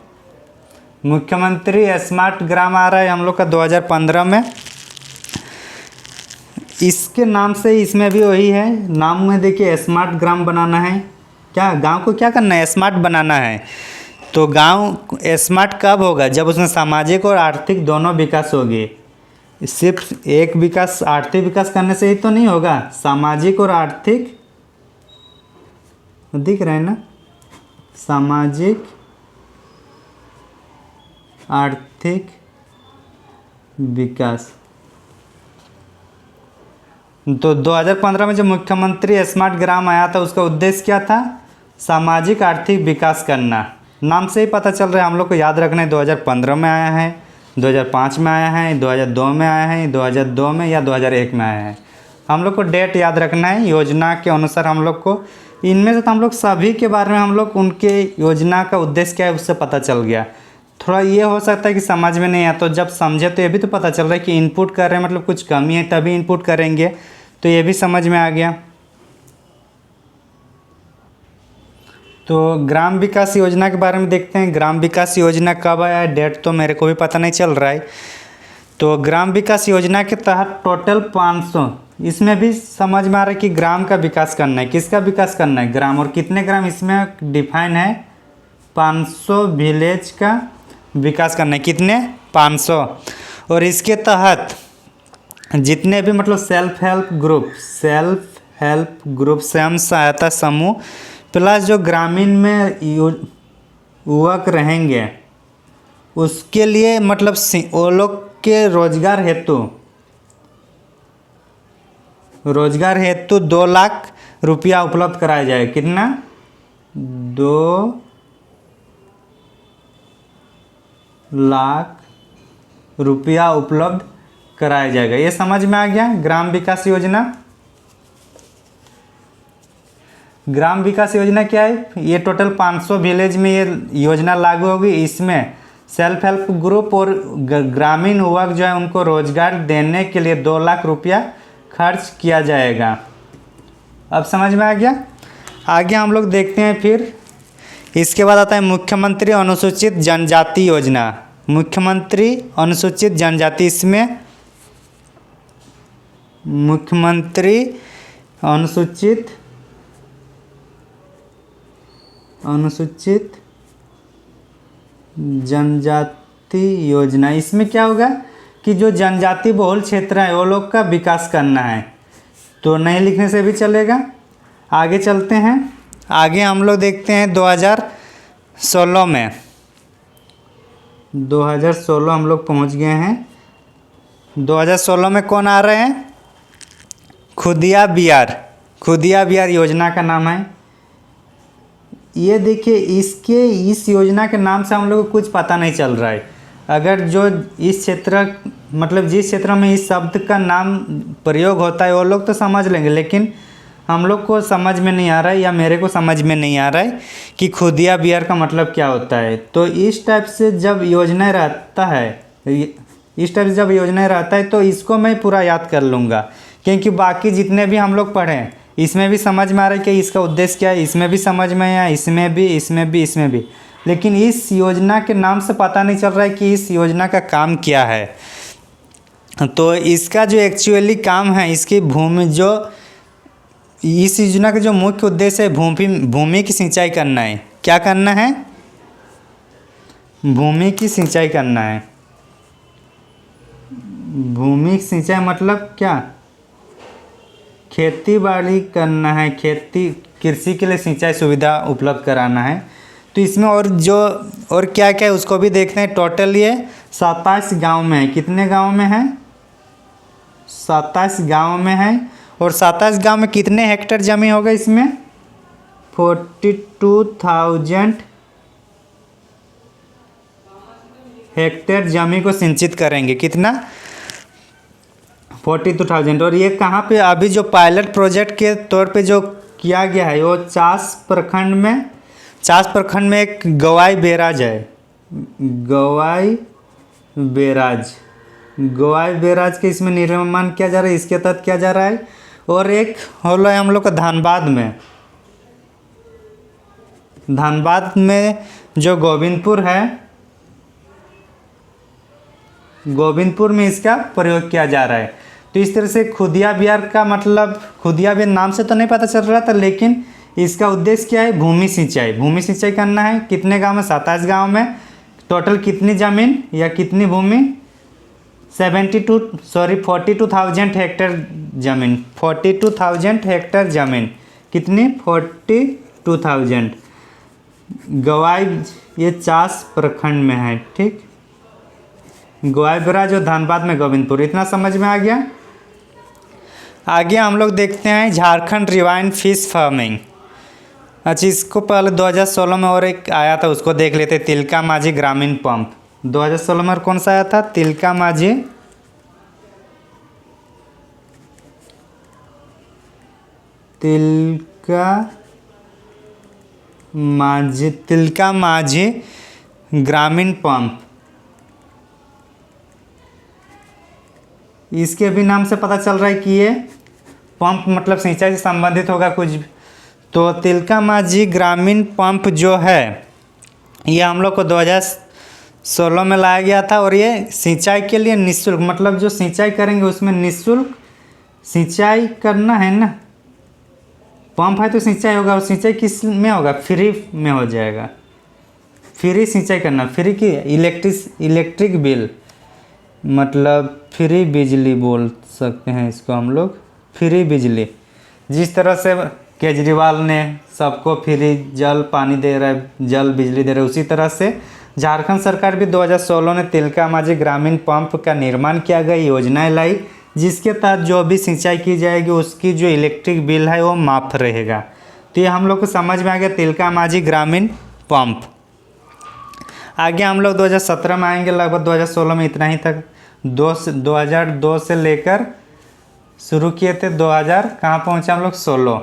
मुख्यमंत्री स्मार्ट ग्राम आ रहा है हम लोग का 2015 में। इसके नाम से इसमें भी वही है, नाम में देखिए स्मार्ट ग्राम बनाना है। क्या गांव को क्या करना है? स्मार्ट बनाना है। तो गांव स्मार्ट कब होगा? जब उसमें सामाजिक और आर्थिक दोनों विकास होगी। सिर्फ एक विकास, आर्थिक विकास करने से ही तो नहीं होगा, सामाजिक और आर्थिक, दिख रहा है ना, सामाजिक आर्थिक विकास। तो 2015 में जब मुख्यमंत्री स्मार्ट ग्राम आया था, उसका उद्देश्य क्या था? सामाजिक आर्थिक विकास करना। नाम से ही पता चल रहा है, हम लोग को याद रखना है। 2015 में आया है, 2005 में आया है, 2002 में आया है, 2002 में या 2001 में आया है। हम लोग को डेट याद रखना है। योजना के अनुसार हम लोग को इनमें से तो हम लोग सभी के बारे में हम लोग उनके योजना का उद्देश्य क्या है उससे पता चल गया। थोड़ा ये हो सकता है कि समझ में नहीं आया, तो जब समझे तो ये भी तो पता चल रहा है कि इनपुट कर रहे हैं, मतलब कुछ कमी है तभी इनपुट करेंगे, तो ये भी समझ में आ गया। तो ग्राम विकास योजना के बारे में देखते हैं। ग्राम विकास योजना कब आया है, डेट तो मेरे को भी पता नहीं चल रहा है। तो ग्राम विकास योजना के तहत टोटल 500, इसमें भी समझ में आ रहा है कि ग्राम का विकास करना है। किसका विकास करना है? ग्राम। और कितने ग्राम इसमें डिफाइन है? 500 विलेज का विकास करना है। कितने? 500। और इसके तहत जितने भी मतलब सेल्फ हेल्प ग्रुप स्वयं सहायता समूह प्लस जो ग्रामीण में युवक रहेंगे, उसके लिए मतलब वो लोग के रोजगार हेतु 2 लाख रुपया उपलब्ध कराया जाए। कितना? 2 लाख रुपया उपलब्ध कराया जाएगा। ये समझ में आ गया ग्राम विकास योजना। ग्राम विकास योजना क्या है? ये टोटल 500 विलेज में ये योजना लागू होगी। इसमें सेल्फ हेल्प ग्रुप और ग्रामीण युवक जो है उनको रोजगार देने के लिए 2 लाख रुपया खर्च किया जाएगा। अब समझ में आ गया। आगे हम लोग देखते हैं फिर। इसके बाद आता है मुख्यमंत्री अनुसूचित जनजाति योजना। मुख्यमंत्री अनुसूचित जनजाति, इसमें मुख्यमंत्री अनुसूचित जनजाति योजना, इसमें क्या होगा कि जो जनजाति बहुल क्षेत्र है वो लोग का विकास करना है। तो नहीं लिखने से भी चलेगा। आगे चलते हैं। आगे हम लोग देखते हैं 2016 में। 2016 हम लोग पहुंच गए हैं। 2016 में कौन आ रहे हैं? खुदिया बिहार योजना का नाम है। ये देखिए, इस योजना के नाम से हम लोग को कुछ पता नहीं चल रहा है। अगर जो इस क्षेत्र मतलब जिस क्षेत्र में इस शब्द का नाम प्रयोग होता है वो लोग तो समझ लेंगे, लेकिन हम लोग को समझ में नहीं आ रहा है, या मेरे को समझ में नहीं आ रहा है कि खुदिया बिहार का मतलब क्या होता है। तो इस टाइप से जब योजना रहता है तो इसको मैं पूरा याद कर लूँगा, क्योंकि बाकी जितने भी हम लोग पढ़ें इसमें भी समझ में आ रहा है कि इसका उद्देश्य क्या है, इसमें भी समझ में आया, इसमें भी, लेकिन इस योजना के नाम से पता नहीं चल रहा है कि इस योजना का काम क्या है। तो इसका जो एक्चुअली काम है, इसकी इस योजना का जो मुख्य उद्देश्य है भूमि की सिंचाई करना है। क्या करना है? भूमि की सिंचाई करना है। भूमि की सिंचाई मतलब क्या? खेती बाड़ी करना है, कृषि के लिए सिंचाई सुविधा उपलब्ध कराना है। तो इसमें और क्या क्या है उसको भी देखते हैं। टोटल ये 27 गांव में है। कितने गांव में है? 27 गांव में है। और 27 गांव में कितने हेक्टेयर जमीन होगा? इसमें 42,000 हेक्टेयर जमीन को सिंचित करेंगे। कितना? 42,000। और ये कहाँ पे अभी जो पायलट प्रोजेक्ट के तौर पे जो किया गया है वो चास प्रखंड में एक गवाई बैराज है। गवाई बैराज के इसमें निर्माण किया जा रहा है, इसके तहत किया जा रहा है। और एक होला है हम लोग का धनबाद में जो गोविंदपुर है, गोविंदपुर में इसका प्रयोग किया जा रहा है। तो इस तरह से खुदिया बिहार का मतलब, खुदिया बिहार नाम से तो नहीं पता चल रहा था, लेकिन इसका उद्देश्य क्या है, भूमि सिंचाई। भूमि सिंचाई करना है कितने गांव में, 27 गांव में। टोटल कितनी ज़मीन या कितनी भूमि, 42,000 हेक्टेयर ज़मीन, 42,000 हेक्टेयर ज़मीन। कितनी, 42,000। गवाई ये चास प्रखंड में है, ठीक। ग्वाईबरा जो धनबाद में, गोविंदपुर। इतना समझ में आ गया। आगे हम लोग देखते हैं झारखंड रिवाइंड फिश फार्मिंग। अच्छा, इसको पहले 2016 में और एक आया था, उसको देख लेते। तिलका माझी ग्रामीण पंप 2016 में कौन सा आया था, तिलका माझी ग्रामीण पंप। इसके भी नाम से पता चल रहा है कि ये पंप मतलब सिंचाई से संबंधित होगा कुछ। तो तिलका माझी ग्रामीण पंप जो है ये हम लोग को 2016 में लाया गया था, और ये सिंचाई के लिए निःशुल्क, मतलब जो सिंचाई करेंगे उसमें निःशुल्क सिंचाई करना है ना। पंप है तो सिंचाई होगा, और सिंचाई किस में होगा, फ्री में हो जाएगा। फ्री सिंचाई करना, फ्री की इलेक्ट्रिक बिल, मतलब फ्री बिजली बोल सकते हैं इसको हम लोग, फ्री बिजली। जिस तरह से केजरीवाल ने सबको फ्री जल पानी दे रहा है, जल बिजली दे रहा है, उसी तरह से झारखंड सरकार भी 2016 ने तिलका माझी ग्रामीण पंप का निर्माण किया गया, योजनाएं लाई, जिसके तहत जो भी सिंचाई की जाएगी उसकी जो इलेक्ट्रिक बिल है वो माफ़ रहेगा। तो ये हम लोग को समझ में आ गया तिलका माझी ग्रामीण पंप। आगे हम लोग 2017 में आएंगे, लगभग 2016 में इतना ही तक। 2002 से लेकर शुरू किए थे, 2000 कहाँ पहुँचे हम लोग, 16।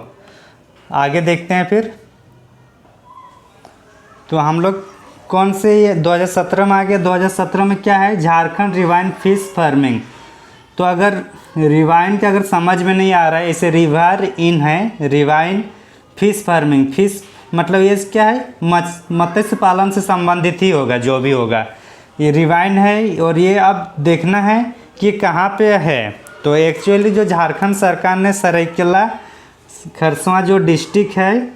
आगे देखते हैं फिर। तो हम लोग कौन से, ये 2017 में आ गया। 2017 में क्या है, झारखंड रिवाइंड फिश फार्मिंग। तो अगर रिवाइंड का अगर समझ में नहीं आ रहा है, इसे रिवर इन है, रिवाइंड फिश फार्मिंग। फिश मतलब ये क्या है, मत्स्य पालन से संबंधित ही होगा जो भी होगा। ये रिवाइंड है, और ये अब देखना है कि कहाँ पे है। तो एक्चुअली जो झारखंड सरकार ने सरायकेला खरसवां जो डिस्ट्रिक्ट है,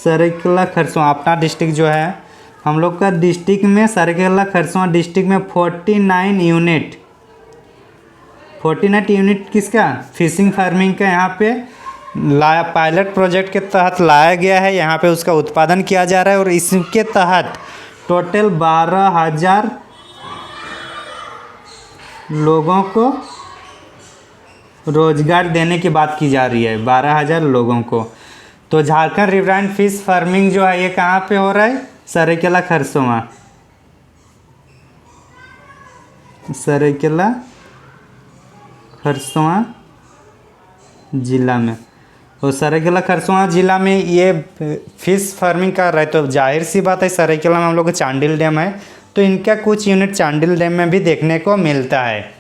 सरायकेला खरसवां अपना डिस्ट्रिक्ट जो है हम लोग का डिस्ट्रिक्ट में, सरायकेला खरसवां डिस्ट्रिक्ट में 49 यूनिट किसका, फिशिंग फार्मिंग का यहाँ पे लाया, पायलट प्रोजेक्ट के तहत लाया गया है। यहाँ पे उसका उत्पादन किया जा रहा है, और इसके तहत टोटल 12,000 लोगों को रोजगार देने की बात की जा रही है, 12,000 लोगों को। तो झारखंड रिवाइंड फिश फार्मिंग जो है ये कहाँ पे हो रहा है, सरायकेला खरसवां, सरायकेला खरसवां जिला में। और सरायकेला खरसवां जिला में ये फिश फार्मिंग कर रहा है, तो जाहिर सी बात है सरायकेला में हम लोग का चांडिल डैम है, तो इनका कुछ यूनिट चांडिल डैम में भी देखने को मिलता है,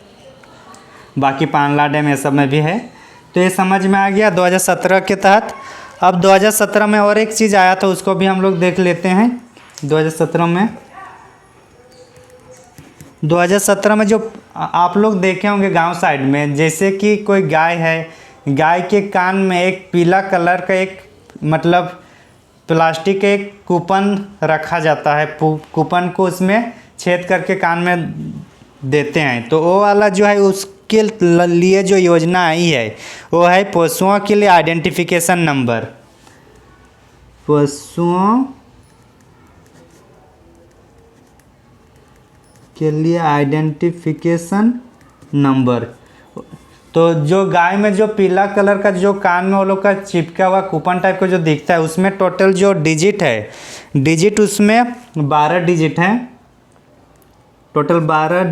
बाकी पानला डैम ये सब में भी है। तो ये समझ में आ गया 2017 के तहत। अब 2017 में और एक चीज़ आया था, उसको भी हम लोग देख लेते हैं। 2017 में जो आप लोग देखे होंगे गांव साइड में, जैसे कि कोई गाय है, गाय के कान में एक पीला कलर का एक मतलब प्लास्टिक का एक कूपन रखा जाता है, कूपन को उसमें छेद करके कान में देते हैं। तो वो वाला जो है उसके लिए जो योजना आई है वो है पशुओं के लिए आइडेंटिफिकेशन नंबर, पशुओं के लिए आइडेंटिफिकेशन नंबर। तो जो गाय में जो पीला कलर का जो कान में वो लोग का चिपका हुआ कूपन टाइप का जो दिखता है, उसमें टोटल जो डिजिट है, डिजिट उसमें 12 डिजिट है, टोटल 12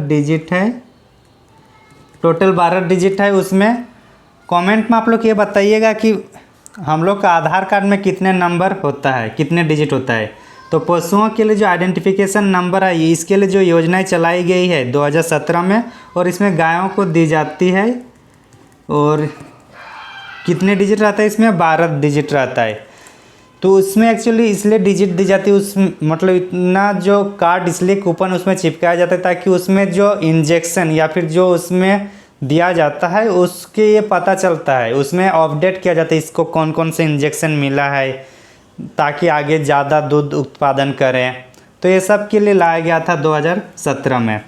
डिजिट है उसमें। कमेंट में आप लोग ये बताइएगा कि हम लोग का आधार कार्ड में कितने नंबर होता है, कितने डिजिट होता है। तो पशुओं के लिए जो आइडेंटिफिकेशन नंबर है, इसके लिए जो योजनाएं चलाई गई है 2017 में, और इसमें गायों को दी जाती है, और कितने डिजिट रहता है इसमें, 12 डिजिट रहता है। तो उसमें एक्चुअली इसलिए डिजिट दी जाती है, उस मतलब इतना जो कार्ड इसलिए कूपन उसमें चिपकाया जाता है ताकि उसमें जो इंजेक्शन या फिर जो उसमें दिया जाता है उसके ये पता चलता है, उसमें अपडेट किया जाता है इसको कौन कौन से इंजेक्शन मिला है ताकि आगे ज़्यादा दूध उत्पादन करें। तो ये सब के लिए लाया गया था 2017 में।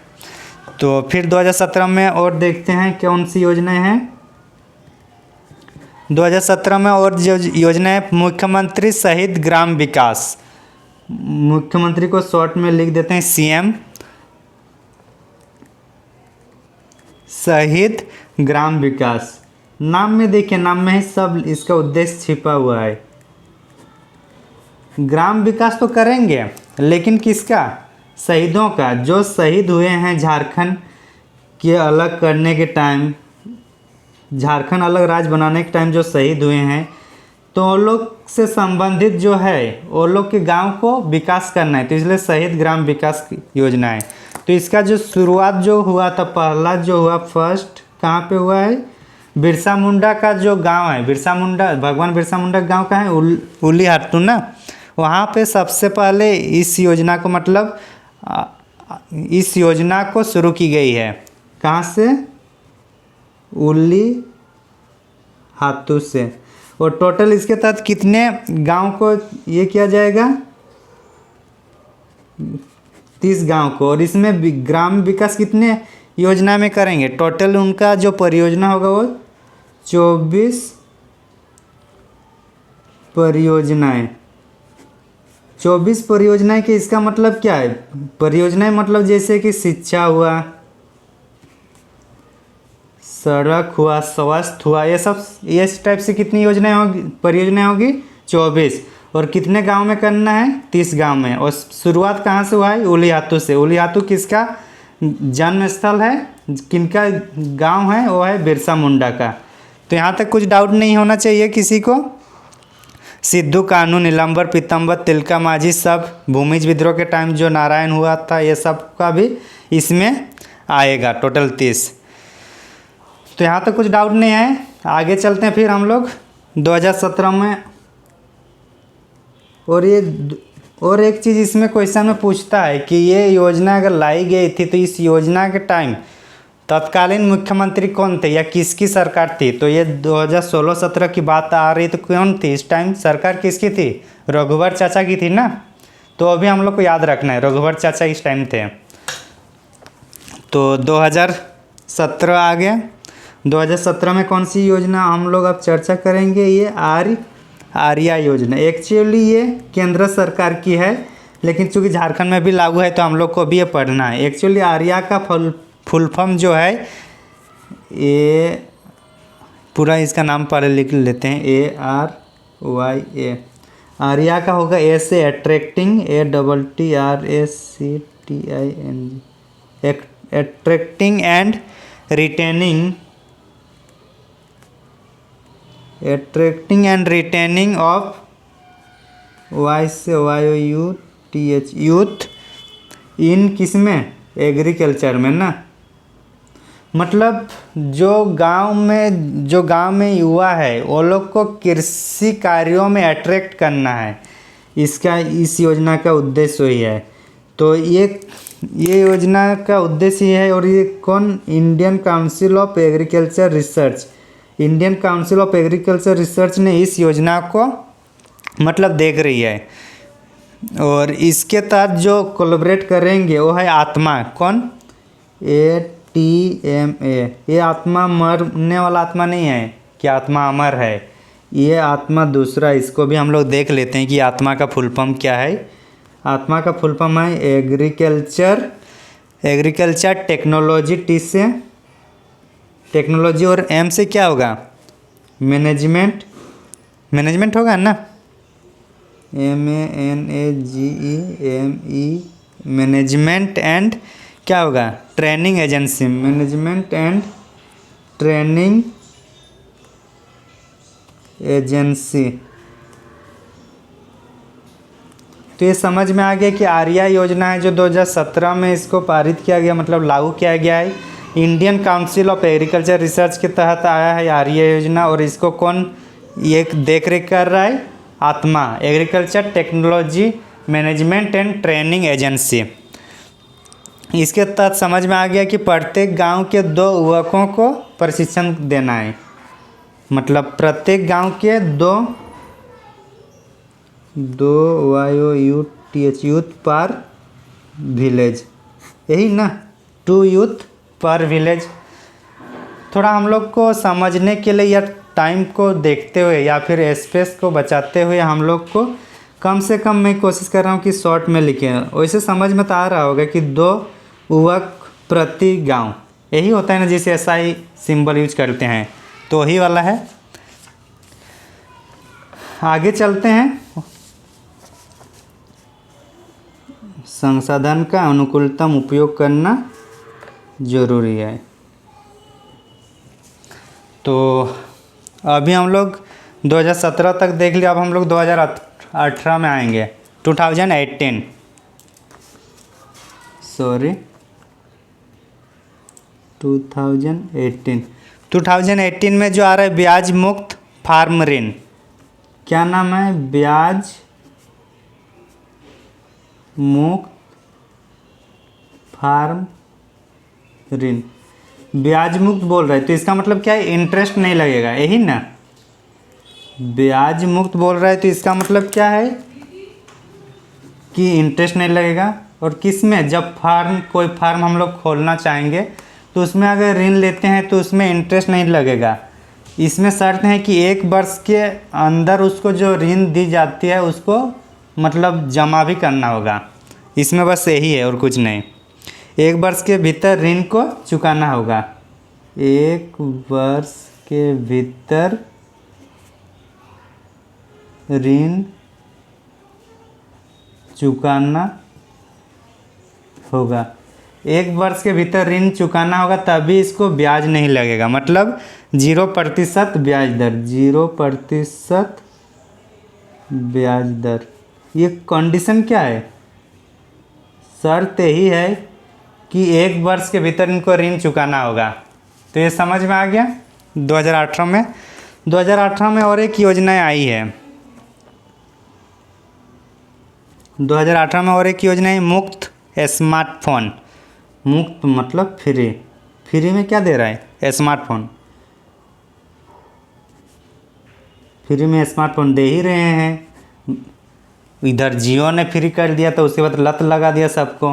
तो फिर 2017 में और देखते हैं कौन सी योजनाएं हैं। 2017 में और जो योजना है मुख्यमंत्री शहीद ग्राम विकास, मुख्यमंत्री को शॉर्ट में लिख देते हैं सीएम शहीद ग्राम विकास। नाम में देखिए, नाम में ही सब इसका उद्देश्य छिपा हुआ है। ग्राम विकास तो करेंगे लेकिन किसका? शहीदों का, जो शहीद हुए हैं झारखंड के अलग करने के टाइम, झारखंड अलग राज्य बनाने के टाइम जो शहीद हुए हैं, तो वो लोग से संबंधित जो है वो लोग के गांव को विकास करना है, तो इसलिए शहीद ग्राम विकास योजना है। तो इसका जो शुरुआत जो हुआ था, पहला जो हुआ फर्स्ट कहाँ पे हुआ है? बिरसा मुंडा का जो गांव है, बिरसा मुंडा, भगवान बिरसा मुंडा का गांव कहाँ है? उलीहातू ना, वहाँ पे सबसे पहले इस योजना को मतलब इस योजना को शुरू की गई है। कहाँ से? उलीहातू से। और टोटल इसके तहत कितने गांव को ये किया जाएगा? 30 गांव को। और इसमें ग्राम विकास कितने योजना में करेंगे? टोटल उनका जो परियोजना होगा वो 24 परियोजनाएं। 24 परियोजनाएं के इसका मतलब क्या है? परियोजनाएं मतलब जैसे कि शिक्षा हुआ, सड़क हुआ, स्वास्थ्य हुआ, ये सब इस टाइप से कितनी योजनाएं होगी, परियोजनाएं होगी? 24। और कितने गांव में करना है? 30 गांव में। और शुरुआत कहाँ से हुआ है? उलीहातू से। उलीहातू किसका जन्म स्थल है, किनका गांव है? वो है बिरसा मुंडा का। तो यहाँ तक कुछ डाउट नहीं होना चाहिए किसी को। सिद्धू कान्हू, नीलम्बर पीतम्बर, तिलका माझी, सब भूमिज विद्रोह के टाइम जो नारायण हुआ था, ये सब का भी इसमें आएगा, टोटल 30। तो यहाँ तक कुछ डाउट नहीं है। आगे चलते हैं फिर हम लोग 2017 में। और एक चीज़ इसमें क्वेश्चन में पूछता है कि ये योजना अगर लाई गई थी तो इस योजना के टाइम तत्कालीन मुख्यमंत्री कौन थे या किसकी सरकार थी? तो ये 2016-17 की बात आ रही, तो कौन थी इस टाइम? सरकार किसकी थी? रघुवर चाचा की थी ना। तो अभी हम लोग को याद रखना है, रघुवर चाचा इस टाइम थे। तो 2017 आ गया। 2017 में कौन सी योजना हम लोग अब चर्चा करेंगे? ये आर्या योजना। एक्चुअली ये केंद्र सरकार की है, लेकिन चूँकि झारखंड में भी लागू है तो हम लोग को भी ये पढ़ना है। एक्चुअली आर्या का फुल फॉर्म जो है, ये पूरा इसका नाम पहले लिख लेते हैं, ARYA। आर्या का होगा ए से attracting, ATTRACTING, attracting and retaining of, Y से YOUTH, यूथ इन किसमें? एग्रीकल्चर में ना। मतलब जो गांव में युवा है वो लोग को कृषि कार्यों में अट्रैक्ट करना है, इसका इस योजना का उद्देश्य वही है। तो ये योजना का उद्देश्य ये है। और ये कौन? Indian council of agriculture research, Indian council of agriculture research ने इस योजना को मतलब देख रही है। और इसके तहत जो कोलैबोरेट करेंगे वो है आत्मा। कौन? ATMA। ये आत्मा मरने वाला आत्मा नहीं है कि आत्मा अमर है, ये आत्मा दूसरा। इसको भी हम लोग देख लेते हैं कि आत्मा का फुल फॉर्म क्या है। आत्मा का फुल फॉर्म है एग्रीकल्चर टेक्नोलॉजी, T से टेक्नोलॉजी, और M से क्या होगा? मैनेजमेंट होगा ना, MANAGEME, मैनेजमेंट एंड क्या होगा? Training agency, management and training agency. तो ये समझ में आ गया कि आर्या योजना है जो 2017 में इसको पारित किया गया, मतलब लागू किया गया है। Indian council of agriculture research के तहत आया है आर्या योजना। और इसको कौन ये देख रेख कर रहा है? आत्मा agriculture technology management and training agency. इसके तहत समझ में आ गया कि प्रत्येक गांव के 2 युवकों को प्रशिक्षण देना है। मतलब प्रत्येक गांव के 2 यूथ पर विलेज, यही ना, 2 यूथ पर विलेज। थोड़ा हम लोग को समझने के लिए या टाइम को देखते हुए या फिर स्पेस को बचाते हुए हम लोग को कम से कम मैं कोशिश कर रहा हूँ कि शॉर्ट में लिखें। वैसे समझ में तो आ रहा होगा कि 2 युवक प्रति गांव, यही होता है ना, जिसे ऐसा ही सिंबल यूज करते हैं, तो वही वाला है। आगे चलते हैं। संसाधन का अनुकूलतम उपयोग करना जरूरी है। तो अभी हम लोग 2017 तक देख लिया, अब हम लोग 2018 में आएंगे। 2018 में जो आ रहा है ब्याज मुक्त फार्म ऋण, क्या नाम है? ब्याज मुक्त फार्म ऋण। ब्याज मुक्त बोल रहा है तो इसका मतलब क्या है? इंटरेस्ट नहीं लगेगा, यही ना। ब्याज मुक्त बोल रहा है तो इसका मतलब क्या है कि इंटरेस्ट नहीं लगेगा। और किस में? जब कोई फार्म हम लोग खोलना चाहेंगे तो उसमें अगर ऋण लेते हैं तो उसमें इंटरेस्ट नहीं लगेगा। इसमें शर्त है कि 1 वर्ष के अंदर उसको जो ऋण दी जाती है उसको मतलब जमा भी करना होगा। इसमें बस यही है और कुछ नहीं। 1 वर्ष के भीतर ऋण को चुकाना होगा। 1 वर्ष के भीतर ऋण चुकाना होगा। 1 वर्ष के भीतर ऋण चुकाना होगा, तभी इसको ब्याज नहीं लगेगा। मतलब 0% ब्याज दर, 0% ब्याज दर। ये कंडीशन क्या है? शर्त यही है कि 1 वर्ष के भीतर इनको ऋण चुकाना होगा। तो ये समझ में आ गया। 2018 में और एक योजना आई है। 2018 में और एक योजना है मुफ्त स्मार्टफोन। मुफ्त मतलब फ्री। फ्री में क्या दे रहा है? स्मार्टफोन। फ्री में स्मार्टफोन दे ही रहे हैं। इधर जियो ने फ्री कर दिया तो उसके बाद लत लगा दिया सबको।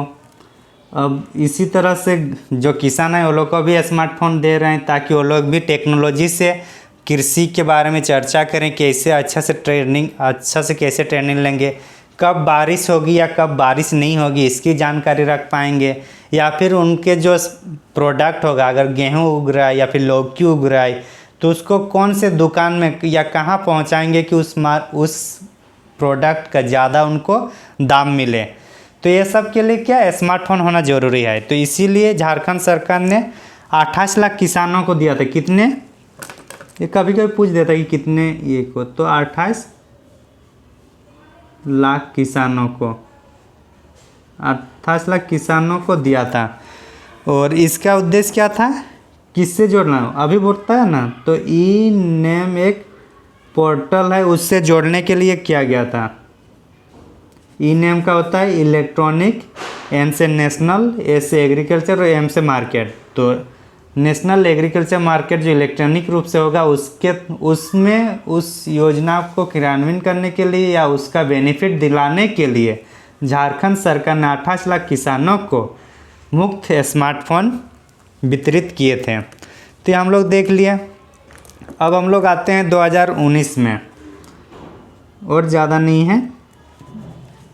अब इसी तरह से जो किसान है वो लोग को भी स्मार्टफोन दे रहे हैं ताकि वो लोग भी टेक्नोलॉजी से कृषि के बारे में चर्चा करें, कैसे अच्छा से कैसे ट्रेनिंग लेंगे, कब बारिश होगी या कब बारिश नहीं होगी इसकी जानकारी रख पाएंगे। या फिर उनके जो प्रोडक्ट होगा, अगर गेहूँ उग रहा है या फिर लौकी उग रहा है तो उसको कौन से दुकान में या कहाँ पहुँचाएंगे कि उस प्रोडक्ट का ज़्यादा उनको दाम मिले। तो ये सब के लिए क्या स्मार्टफोन होना ज़रूरी है। तो इसीलिए झारखंड सरकार ने 28 लाख किसानों को दिया था। कितने? ये कभी कभी पूछ देता है कि कितने ये को, तो 28 लाख किसानों को, 28 लाख किसानों को दिया था। और इसका उद्देश्य क्या था? किससे जोड़ना? अभी बोलता है ना, तो ई नेम एक पोर्टल है, उससे जोड़ने के लिए किया गया था। ई नेम का होता है इलेक्ट्रॉनिक, एन से नेशनल, ए से एग्रीकल्चर और एम से मार्केट। तो नेशनल एग्रीकल्चर मार्केट जो इलेक्ट्रॉनिक रूप से होगा उसमें उस योजना को क्रियान्वयन करने के लिए या उसका बेनिफिट दिलाने के लिए झारखंड सरकार ने 28 लाख किसानों को मुफ्त स्मार्टफोन वितरित किए थे। तो ये हम लोग देख लिए। अब हम लोग आते हैं 2019 में, और ज़्यादा नहीं है,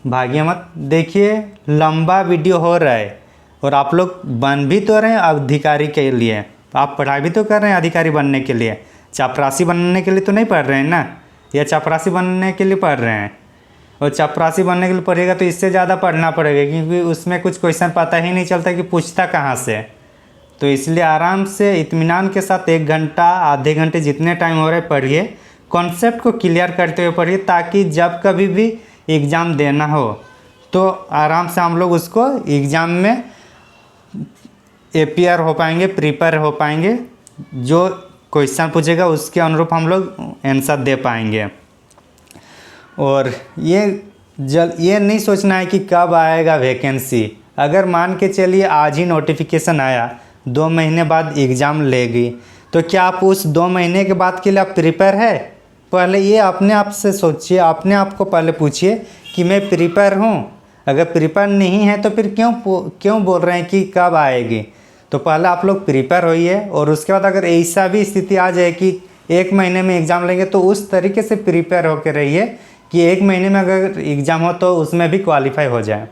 भागिए मत। देखिए लंबा वीडियो हो रहा है और आप लोग बन भी तो रहे हैं अधिकारी के लिए, आप पढ़ाई भी तो कर रहे हैं अधिकारी बनने के लिए। चपरासी बनने के लिए तो नहीं पढ़ रहे हैं ना, या चपरासी बनने के लिए पढ़ रहे हैं। और चपरासी बनने के लिए पढ़ेगा तो इससे ज़्यादा पढ़ना पड़ेगा, क्योंकि उसमें कुछ क्वेश्चन पता ही नहीं चलता कि पूछता कहाँ से। तो इसलिए आराम से इत्मीनान के साथ 1 घंटा आधे घंटे जितने टाइम हो रहा है पढ़िए, कॉन्सेप्ट को क्लियर करते हुए पढ़िए, ताकि जब कभी भी एग्ज़ाम देना हो तो आराम से हम लोग उसको एग्ज़ाम में अपियर हो पाएंगे, प्रिपेयर हो पाएंगे। जो क्वेश्चन पूछेगा उसके अनुरूप हम लोग आंसर दे पाएंगे। और ये नहीं सोचना है कि कब आएगा वैकेंसी। अगर मान के चलिए आज ही नोटिफिकेशन आया, 2 महीने बाद एग्ज़ाम लेगी, तो क्या आप उस 2 महीने के बाद के लिए आप प्रिपेयर है? पहले ये अपने आप से सोचिए, अपने आप को पहले पूछिए कि मैं प्रिपेयर हूँ। अगर प्रिपेयर नहीं है तो फिर क्यों बोल रहे हैं कि कब आएगी? तो पहले आप लोग प्रिपेयर होइए, और उसके बाद अगर ऐसा भी स्थिति आ जाए कि 1 महीने में एग्ज़ाम लेंगे, तो उस तरीके से प्रिपेयर होकर रहिए कि 1 महीने में अगर एग्ज़ाम हो तो उसमें भी क्वालिफाई हो जाए।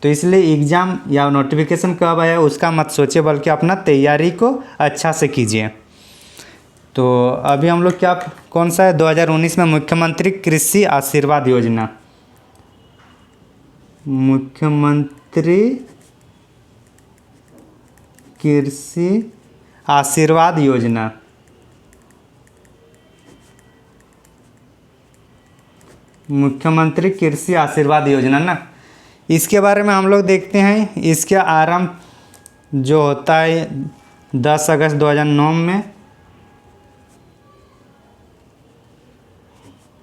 तो इसलिए एग्ज़ाम या नोटिफिकेशन कब आया उसका मत सोचिए, बल्कि अपना तैयारी को अच्छा से कीजिए। तो अभी हम लोग कौन सा है, 2019 में मुख्यमंत्री कृषि आशीर्वाद योजना, मुख्यमंत्री कृषि आशीर्वाद योजना, मुख्यमंत्री कृषि आशीर्वाद योजना ना, इसके बारे में हम लोग देखते हैं। इसके आरंभ जो होता है 10 अगस्त 2009 में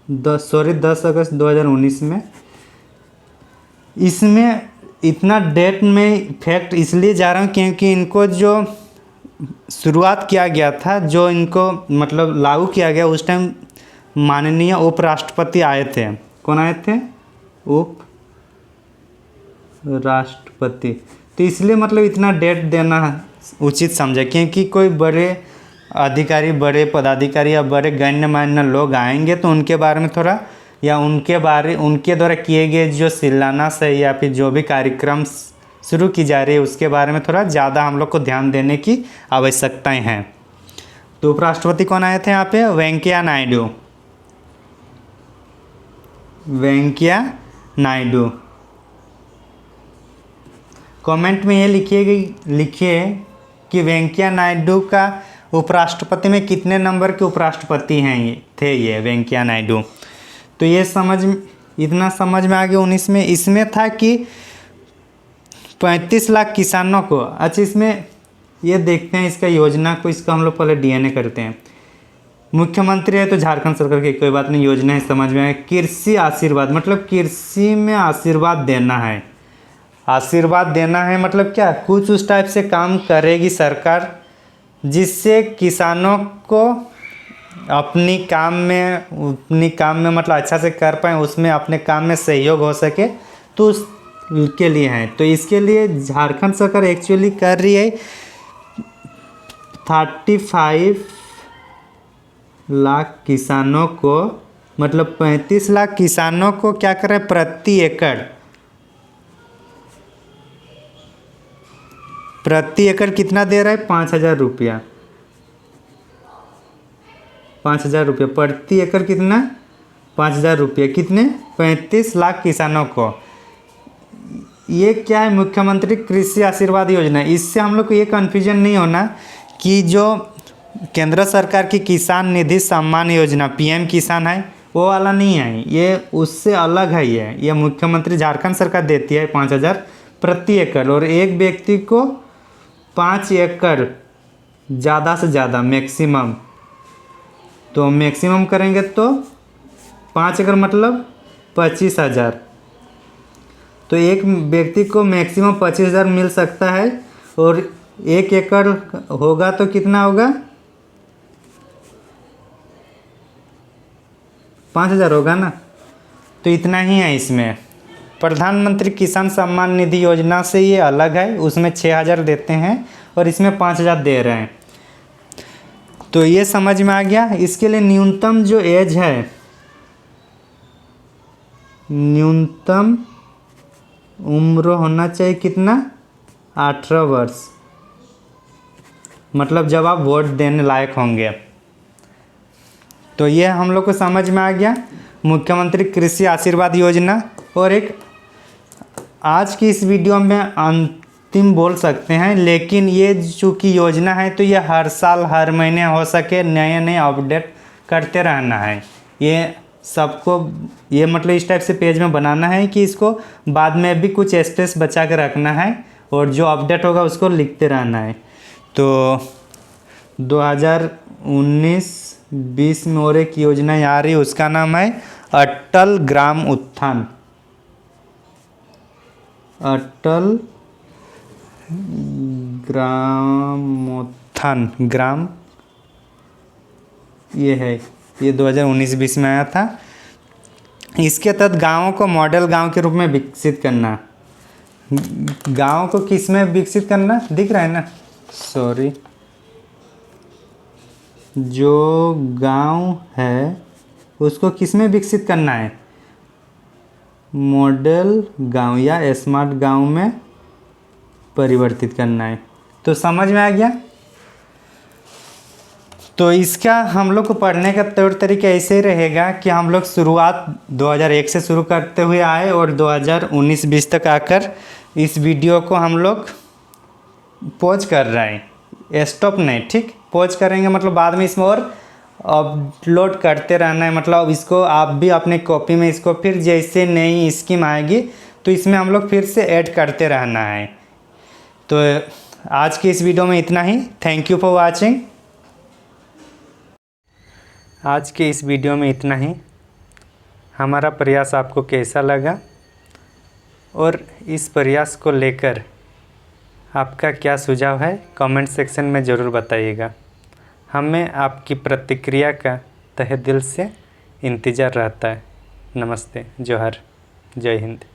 10 अगस्त 2019 में। इसमें इतना डेट में फैक्ट इसलिए जा रहा हूँ क्योंकि इनको जो शुरुआत किया गया था, जो इनको मतलब लागू किया गया, उस टाइम माननीय उपराष्ट्रपति आए थे। कौन आए थे? उप राष्ट्रपति। तो इसलिए मतलब इतना डेट देना उचित समझा, क्योंकि कोई बड़े अधिकारी, बड़े पदाधिकारी या बड़े गण्यमान्य लोग आएंगे तो उनके बारे में थोड़ा, या उनके द्वारा किए गए जो शिलान्यास है या फिर जो भी कार्यक्रम शुरू की जा रही है उसके बारे में थोड़ा ज़्यादा हम लोग को ध्यान देने की आवश्यकताएं हैं। तो उपराष्ट्रपति कौन आए थे यहाँ पे? वेंकैया नायडू। वेंकैया नायडू। कमेंट में ये लिखिए कि वेंकैया नायडू का उपराष्ट्रपति में कितने नंबर के उपराष्ट्रपति हैं ये वेंकैया नायडू। तो ये इतना समझ में आ गया। 19 में इसमें था कि 35 लाख किसानों को, अच्छा इसमें ये देखते हैं इसका योजना को, इसका हम लोग पहले डीएनए करते हैं। मुख्यमंत्री है तो झारखंड सरकार की, कोई बात नहीं, योजना है समझ में आए। कृषि आशीर्वाद मतलब कृषि में आशीर्वाद देना है। आशीर्वाद देना है मतलब क्या, कुछ उस टाइप से काम करेगी सरकार जिससे किसानों को अपनी काम में मतलब अच्छा से कर पाएँ, उसमें अपने काम में सहयोग हो सके, तो उसके लिए है। तो इसके लिए झारखंड सरकार एक्चुअली कर रही है 35 लाख किसानों को, मतलब 35 लाख किसानों को क्या कर रहा है, प्रति एकड़ कितना दे रहा है? 5,000 रुपया। 5,000 रुपये प्रति एकड़, कितना? 5,000 रुपये। कितने? 35 लाख किसानों को। ये क्या है? मुख्यमंत्री कृषि आशीर्वाद योजना। इससे हम लोग को ये कन्फ्यूजन नहीं होना कि जो केंद्र सरकार की किसान निधि सम्मान योजना पीएम किसान है वो वाला नहीं है, ये उससे अलग है। ये मुख्यमंत्री झारखंड सरकार देती है 5,000 प्रति एकड़, और एक व्यक्ति को 5 एकड़ ज़्यादा से ज़्यादा मैक्सिमम। तो मैक्सिमम करेंगे तो 5 एकड़ मतलब 25,000। तो एक व्यक्ति को मैक्सिमम 25,000 मिल सकता है, और 1 एकड़ होगा तो कितना होगा? 5,000 होगा ना। तो इतना ही है इसमें। प्रधानमंत्री किसान सम्मान निधि योजना से ये अलग है, उसमें 6,000 देते हैं और इसमें 5,000 दे रहे हैं। तो ये समझ में आ गया। इसके लिए न्यूनतम जो एज है, न्यूनतम उम्र होना चाहिए कितना? 18 वर्ष, मतलब जब आप वोट देने लायक होंगे। तो ये हम लोग को समझ में आ गया मुख्यमंत्री कृषि आशीर्वाद योजना। और एक आज की इस वीडियो में अंतिम बोल सकते हैं, लेकिन ये चूँकि योजना है तो ये हर साल हर महीने हो सके नए अपडेट करते रहना है। ये सबको ये मतलब इस टाइप से पेज में बनाना है कि इसको बाद में भी कुछ स्पेस बचा के रखना है, और जो अपडेट होगा उसको लिखते रहना है। तो 2019-20 में और एक योजना आ रही है, उसका नाम है अटल ग्राम उत्थान, अटल ग्रामोत्थान, ग्राम ये है, ये 2019-20 में आया था। इसके तहत गाँवों को मॉडल गांव के रूप में विकसित करना। गाँव को किस में विकसित करना, दिख रहा है ना, सॉरी, जो गांव है उसको किस में विकसित करना है, मॉडल गांव या स्मार्ट गांव में परिवर्तित करना है। तो समझ में आ गया। तो इसका हम लोग को पढ़ने का तौर तरीका ऐसे ही रहेगा कि हम लोग शुरुआत 2001 से शुरू करते हुए आए और 2019-20 तक आकर इस वीडियो को हम लोग पॉज कर रहे हैं, स्टॉप नहीं, ठीक, पॉज करेंगे मतलब बाद में इसमें और अपलोड करते रहना है। मतलब इसको आप भी अपने कॉपी में इसको फिर जैसे नई स्कीम आएगी तो इसमें हम लोग फिर से ऐड करते रहना है। तो आज की इस वीडियो में इतना ही। Thank you for watching. आज के इस वीडियो में इतना ही। हमारा प्रयास आपको कैसा लगा और इस प्रयास को लेकर आपका क्या सुझाव है कमेंट सेक्शन में ज़रूर बताइएगा। हमें आपकी प्रतिक्रिया का तहे दिल से इंतज़ार रहता है। नमस्ते, जोहर, जय हिंद।